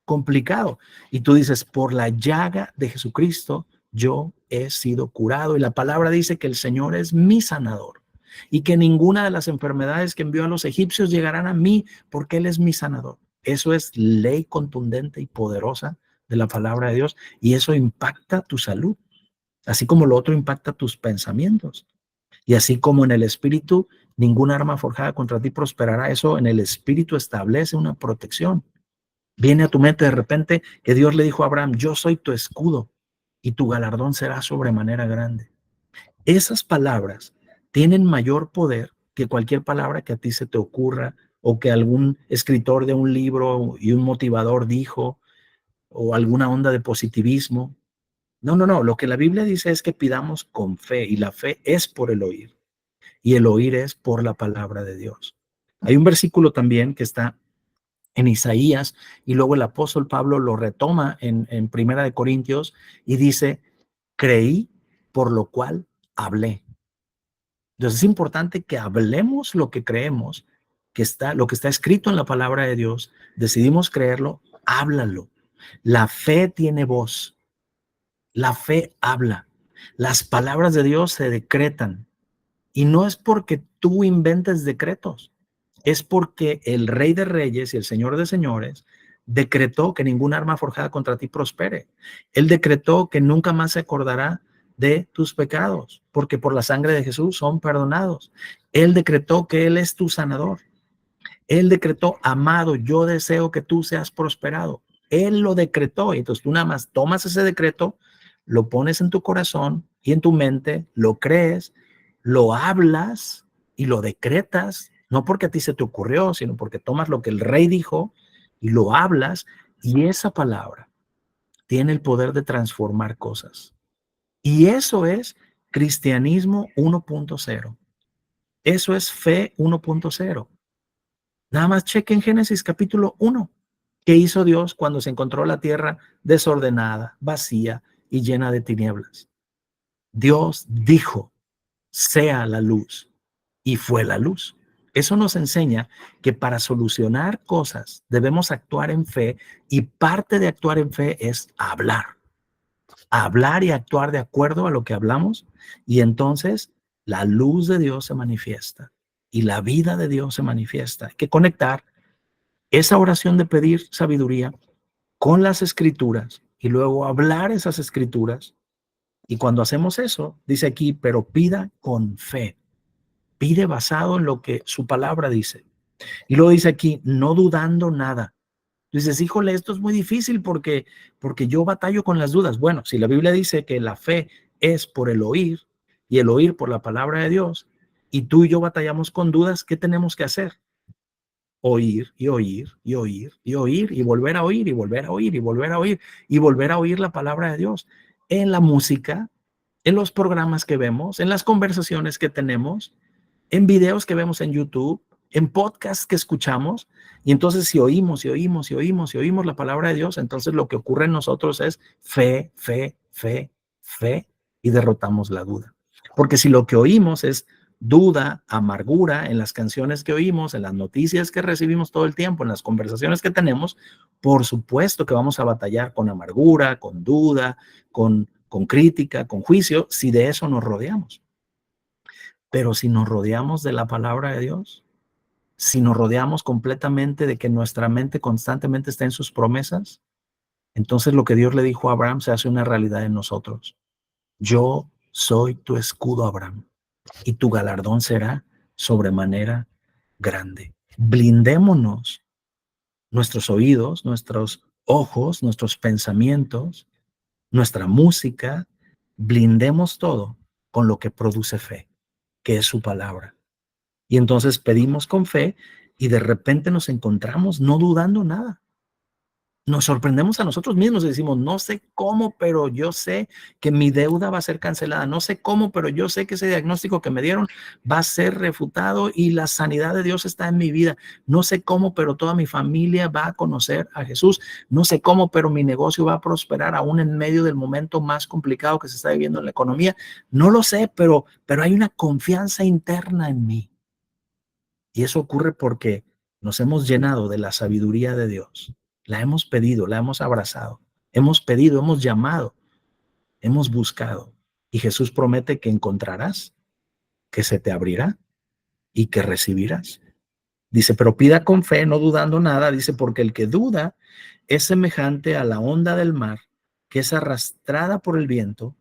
complicado y tú dices, por la llaga de Jesucristo, yo he sido curado. Y la palabra dice que el Señor es mi sanador y que ninguna de las enfermedades que envió a los egipcios llegarán a mí porque Él es mi sanador. Eso es ley contundente y poderosa de la palabra de Dios y eso impacta tu salud, así como lo otro impacta tus pensamientos. Y así como en el espíritu, ninguna arma forjada contra ti prosperará. Eso en el espíritu establece una protección. Viene a tu mente de repente que Dios le dijo a Abraham, yo soy tu escudo y tu galardón será sobremanera grande. Esas palabras tienen mayor poder que cualquier palabra que a ti se te ocurra o que algún escritor de un libro y un motivador dijo o alguna onda de positivismo. No, no, no. Lo que la Biblia dice es que pidamos con fe y la fe es por el oír y el oír es por la palabra de Dios. Hay un versículo también que está en Isaías y luego el apóstol Pablo lo retoma en Primera de Corintios y dice, creí por lo cual hablé. Entonces es importante que hablemos lo que creemos, lo que está escrito en la palabra de Dios, decidimos creerlo, háblalo. La fe tiene voz, la fe habla. Las palabras de Dios se decretan y no es porque tú inventes decretos, es porque el Rey de Reyes y el Señor de Señores decretó que ningún arma forjada contra ti prospere. Él decretó que nunca más se acordará de tus pecados, porque por la sangre de Jesús son perdonados. Él decretó que Él es tu sanador. Él decretó, amado, yo deseo que tú seas prosperado. Él lo decretó y entonces tú nada más tomas ese decreto, lo pones en tu corazón y en tu mente, lo crees, lo hablas y lo decretas, no porque a ti se te ocurrió, sino porque tomas lo que el rey dijo y lo hablas y esa palabra tiene el poder de transformar cosas. Y eso es cristianismo 1.0. Eso es fe 1.0. Nada más chequen Génesis capítulo 1. ¿Qué hizo Dios cuando se encontró la tierra desordenada, vacía y llena de tinieblas? Dios dijo, sea la luz, y fue la luz. Eso nos enseña que para solucionar cosas debemos actuar en fe y parte de actuar en fe es hablar y actuar de acuerdo a lo que hablamos y entonces la luz de Dios se manifiesta y la vida de Dios se manifiesta. Hay que conectar esa oración de pedir sabiduría con las escrituras y luego hablar esas escrituras. Y cuando hacemos eso, dice aquí, pero pida con fe, pide basado en lo que su palabra dice. Y luego dice aquí, no dudando nada. Dices, híjole, esto es muy difícil porque yo batallo con las dudas. Bueno, si la Biblia dice que la fe es por el oír y el oír por la palabra de Dios, y tú y yo batallamos con dudas, ¿qué tenemos que hacer? Oír y oír y oír y oír y volver a oír y volver a oír y volver a oír y volver a oír la palabra de Dios en la música, en los programas que vemos, en las conversaciones que tenemos, en videos que vemos en YouTube, en podcasts que escuchamos. Y entonces si oímos y oímos y oímos y oímos la palabra de Dios, entonces lo que ocurre en nosotros es fe, fe, fe, fe, y derrotamos la duda. Porque si lo que oímos es duda, amargura en las canciones que oímos, en las noticias que recibimos todo el tiempo, en las conversaciones que tenemos, por supuesto que vamos a batallar con amargura, con duda, con crítica, con juicio, si de eso nos rodeamos. Pero si nos rodeamos de la palabra de Dios, si nos rodeamos completamente de que nuestra mente constantemente está en sus promesas, entonces lo que Dios le dijo a Abraham se hace una realidad en nosotros. Yo soy tu escudo, Abraham, y tu galardón será sobremanera grande. Blindémonos nuestros oídos, nuestros ojos, nuestros pensamientos, nuestra música, blindemos todo con lo que produce fe, que es su palabra. Y entonces pedimos con fe y de repente nos encontramos no dudando nada. Nos sorprendemos a nosotros mismos y decimos, no sé cómo, pero yo sé que mi deuda va a ser cancelada. No sé cómo, pero yo sé que ese diagnóstico que me dieron va a ser refutado y la sanidad de Dios está en mi vida. No sé cómo, pero toda mi familia va a conocer a Jesús. No sé cómo, pero mi negocio va a prosperar aún en medio del momento más complicado que se está viviendo en la economía. No lo sé, pero hay una confianza interna en mí. Y eso ocurre porque nos hemos llenado de la sabiduría de Dios. La hemos pedido, la hemos abrazado. Hemos pedido, hemos llamado, hemos buscado. Y Jesús promete que encontrarás, que se te abrirá y que recibirás. Dice, pero pida con fe, no dudando nada. Dice, porque el que duda es semejante a la onda del mar, que es arrastrada por el viento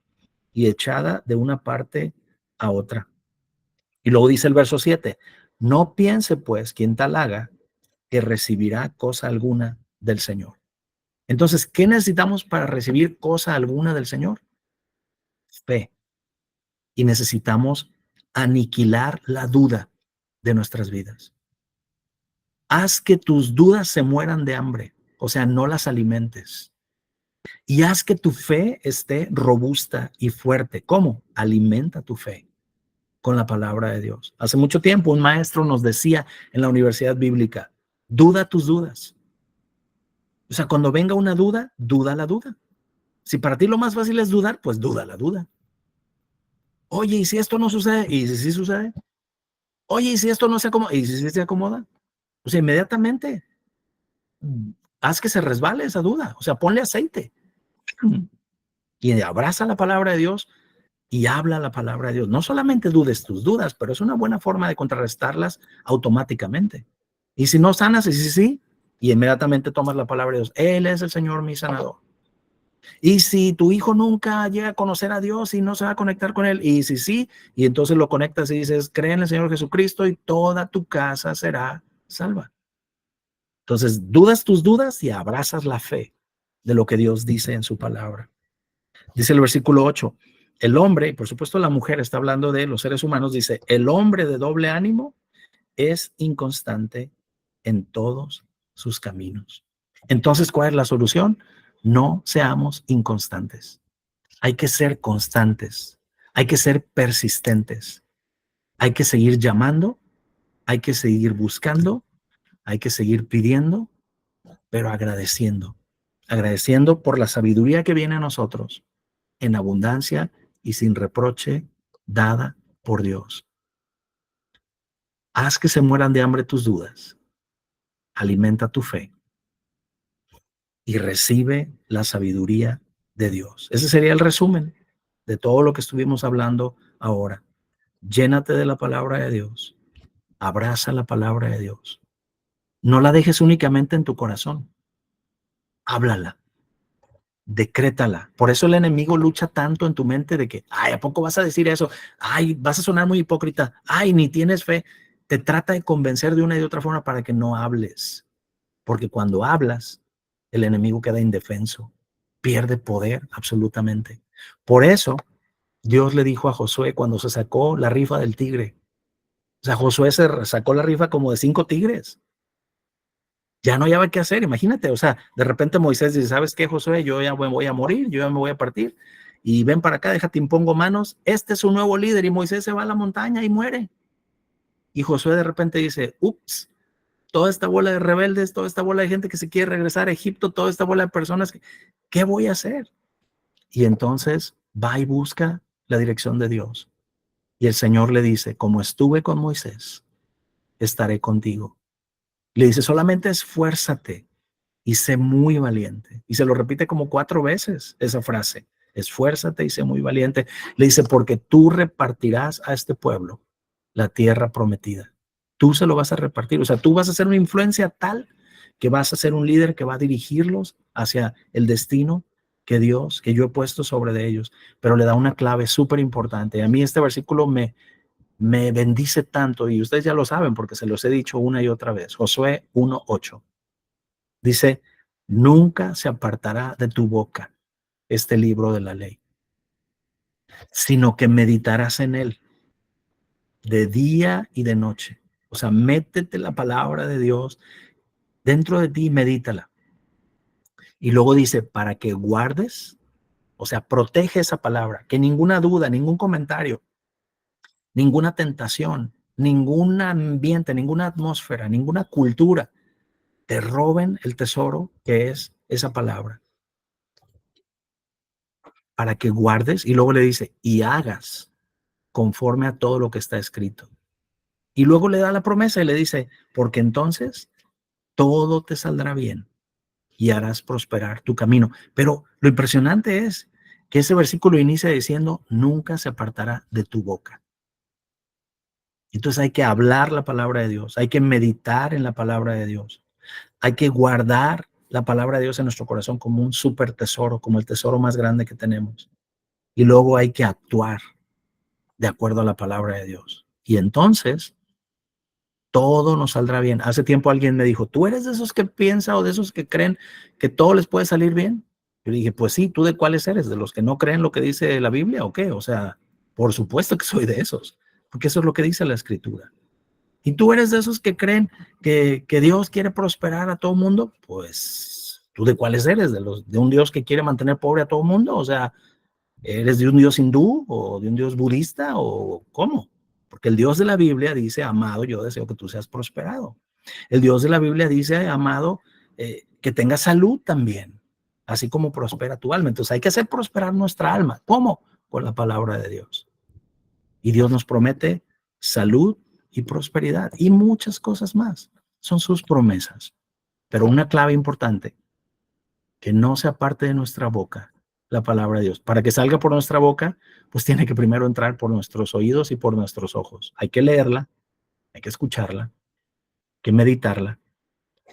y echada de una parte a otra. Y luego dice el verso 7, no piense pues quien tal haga que recibirá cosa alguna del Señor. Entonces, ¿qué necesitamos para recibir cosa alguna del Señor? Fe. Y necesitamos aniquilar la duda de nuestras vidas. Haz que tus dudas se mueran de hambre, o sea, no las alimentes. Y haz que tu fe esté robusta y fuerte. ¿Cómo? Alimenta tu fe con la palabra de Dios. Hace mucho tiempo un maestro nos decía en la universidad bíblica, duda tus dudas. O sea, cuando venga una duda, duda la duda. Si para ti lo más fácil es dudar, pues duda la duda. Oye, ¿y si esto no sucede? ¿Y si sí sucede? Oye, ¿y si esto no se acomoda? ¿Y si sí se acomoda? O sea, inmediatamente haz que se resbale esa duda. O sea, ponle aceite y abraza la palabra de Dios y habla la palabra de Dios. No solamente dudes tus dudas, pero es una buena forma de contrarrestarlas automáticamente. Y si no sanas, y si sí, y inmediatamente tomas la palabra de Dios. Él es el Señor mi sanador. Y si tu hijo nunca llega a conocer a Dios y no se va a conectar con Él, y si sí, y entonces lo conectas y dices, cree en el Señor Jesucristo y toda tu casa será salva. Entonces, dudas tus dudas y abrazas la fe de lo que Dios dice en su palabra. Dice el versículo 8, el hombre, y por supuesto la mujer está hablando de los seres humanos, dice, el hombre de doble ánimo es inconstante en todos sus caminos. Entonces, ¿cuál es la solución? No seamos inconstantes. Hay que ser constantes, hay que ser persistentes, hay que seguir llamando, hay que seguir buscando, hay que seguir pidiendo, pero agradeciendo, agradeciendo por la sabiduría que viene a nosotros en abundancia y sin reproche dada por Dios. Haz que se mueran de hambre tus dudas, alimenta tu fe y recibe la sabiduría de Dios. Ese sería el resumen de todo lo que estuvimos hablando ahora. Llénate de la palabra de Dios. Abraza la palabra de Dios. No la dejes únicamente en tu corazón. Háblala. Decrétala. Por eso el enemigo lucha tanto en tu mente de que, ay, ¿a poco vas a decir eso? Ay, vas a sonar muy hipócrita. Ay, ni tienes fe. Te trata de convencer de una y de otra forma para que no hables. Porque cuando hablas, el enemigo queda indefenso. Pierde poder absolutamente. Por eso, Dios le dijo a Josué cuando se sacó la rifa del tigre. O sea, Josué se sacó la rifa como de 5 tigres. Ya no había qué hacer, imagínate, o sea, de repente Moisés dice, ¿sabes qué, Josué? Yo ya me voy a morir, yo ya me voy a partir, y ven para acá, déjate, impongo manos, este es un nuevo líder, y Moisés se va a la montaña y muere. Y Josué de repente dice, ups, toda esta bola de rebeldes, toda esta bola de gente que se quiere regresar a Egipto, toda esta bola de personas, ¿qué voy a hacer? Y entonces va y busca la dirección de Dios. Y el Señor le dice, como estuve con Moisés, estaré contigo. Le dice, solamente esfuérzate y sé muy valiente. Y se lo repite como 4 veces esa frase. Esfuérzate y sé muy valiente. Le dice, porque tú repartirás a este pueblo la tierra prometida. Tú se lo vas a repartir. O sea, tú vas a ser una influencia tal que vas a ser un líder que va a dirigirlos hacia el destino que Dios, que yo he puesto sobre de ellos. Pero le da una clave súper importante. A mí este versículo me bendice tanto y ustedes ya lo saben porque se los he dicho una y otra vez. Josué 1:8. Dice, nunca se apartará de tu boca este libro de la ley, sino que meditarás en él de día y de noche. O sea, métete la palabra de Dios dentro de ti y medítala. Y luego dice, para que guardes, o sea, protege esa palabra, que ninguna duda, ningún comentario, ninguna tentación, ningún ambiente, ninguna atmósfera, ninguna cultura te roben el tesoro que es esa palabra. Para que guardes, y luego le dice, y hagas conforme a todo lo que está escrito. Y luego le da la promesa y le dice, porque entonces todo te saldrá bien y harás prosperar tu camino. Pero lo impresionante es que ese versículo inicia diciendo, nunca se apartará de tu boca. Entonces hay que hablar la palabra de Dios, hay que meditar en la palabra de Dios, hay que guardar la palabra de Dios en nuestro corazón como un súper tesoro, como el tesoro más grande que tenemos. Y luego hay que actuar de acuerdo a la palabra de Dios. Y entonces todo nos saldrá bien. Hace tiempo alguien me dijo, ¿tú eres de esos que piensa o de esos que creen que todo les puede salir bien? Yo dije, pues sí, ¿tú de cuáles eres? ¿De los que no creen lo que dice la Biblia o qué? O sea, por supuesto que soy de esos, porque eso es lo que dice la Escritura. ¿Y tú eres de esos que creen que Dios quiere prosperar a todo mundo? Pues, ¿tú de cuáles eres? ¿De un Dios que quiere mantener pobre a todo mundo? O sea, ¿eres de un Dios hindú o de un Dios budista o cómo? Porque el Dios de la Biblia dice, amado, yo deseo que tú seas prosperado. El Dios de la Biblia dice, amado, que tengas salud también, así como prospera tu alma. Entonces hay que hacer prosperar nuestra alma. ¿Cómo? Con la palabra de Dios. Y Dios nos promete salud y prosperidad y muchas cosas más. Son sus promesas. Pero una clave importante, que no se aparte de nuestra boca la palabra de Dios. Para que salga por nuestra boca, pues tiene que primero entrar por nuestros oídos y por nuestros ojos. Hay que leerla, hay que escucharla, hay que meditarla,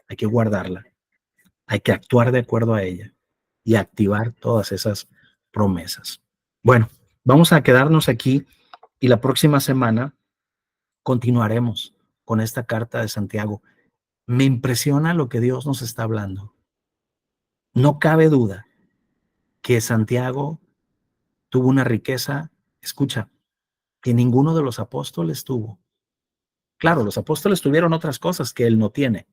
hay que guardarla, hay que actuar de acuerdo a ella y activar todas esas promesas. Bueno, vamos a quedarnos aquí y la próxima semana continuaremos con esta carta de Santiago. Me impresiona lo que Dios nos está hablando. No cabe duda que Santiago tuvo una riqueza, escucha, que ninguno de los apóstoles tuvo. Claro, los apóstoles tuvieron otras cosas que él no tiene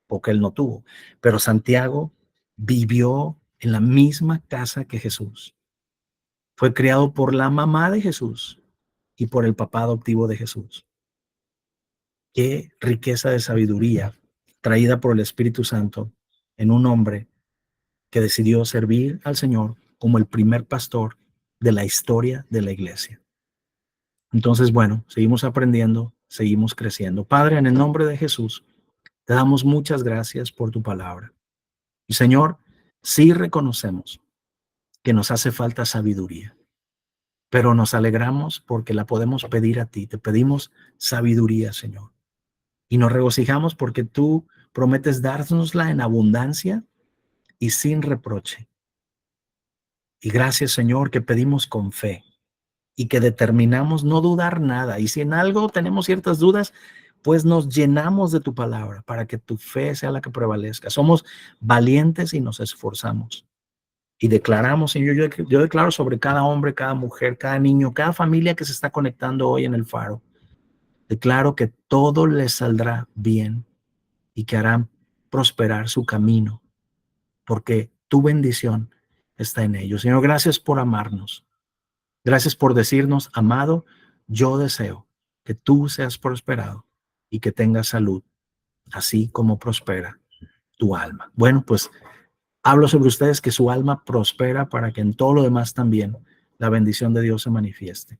o que él no tuvo, pero Santiago vivió en la misma casa que Jesús. Fue criado por la mamá de Jesús y por el papá adoptivo de Jesús. Qué riqueza de sabiduría traída por el Espíritu Santo en un hombre que decidió servir al Señor como el primer pastor de la historia de la iglesia. Entonces, bueno, seguimos aprendiendo, seguimos creciendo. Padre, en el nombre de Jesús, te damos muchas gracias por tu palabra. Y Señor, sí reconocemos que nos hace falta sabiduría, pero nos alegramos porque la podemos pedir a ti. Te pedimos sabiduría, Señor. Y nos regocijamos porque tú prometes dárnosla en abundancia y sin reproche. Y gracias, Señor, que pedimos con fe y que determinamos no dudar nada. Y si en algo tenemos ciertas dudas, pues nos llenamos de tu palabra para que tu fe sea la que prevalezca. Somos valientes y nos esforzamos. Y declaramos, Señor, yo declaro sobre cada hombre, cada mujer, cada niño, cada familia que se está conectando hoy en el faro. Declaro que todo les saldrá bien y que harán prosperar su camino, porque tu bendición está en ellos. Señor, gracias por amarnos. Gracias por decirnos, amado, yo deseo que tú seas prosperado y que tengas salud, así como prospera tu alma. Bueno, pues hablo sobre ustedes que su alma prospera para que en todo lo demás también la bendición de Dios se manifieste.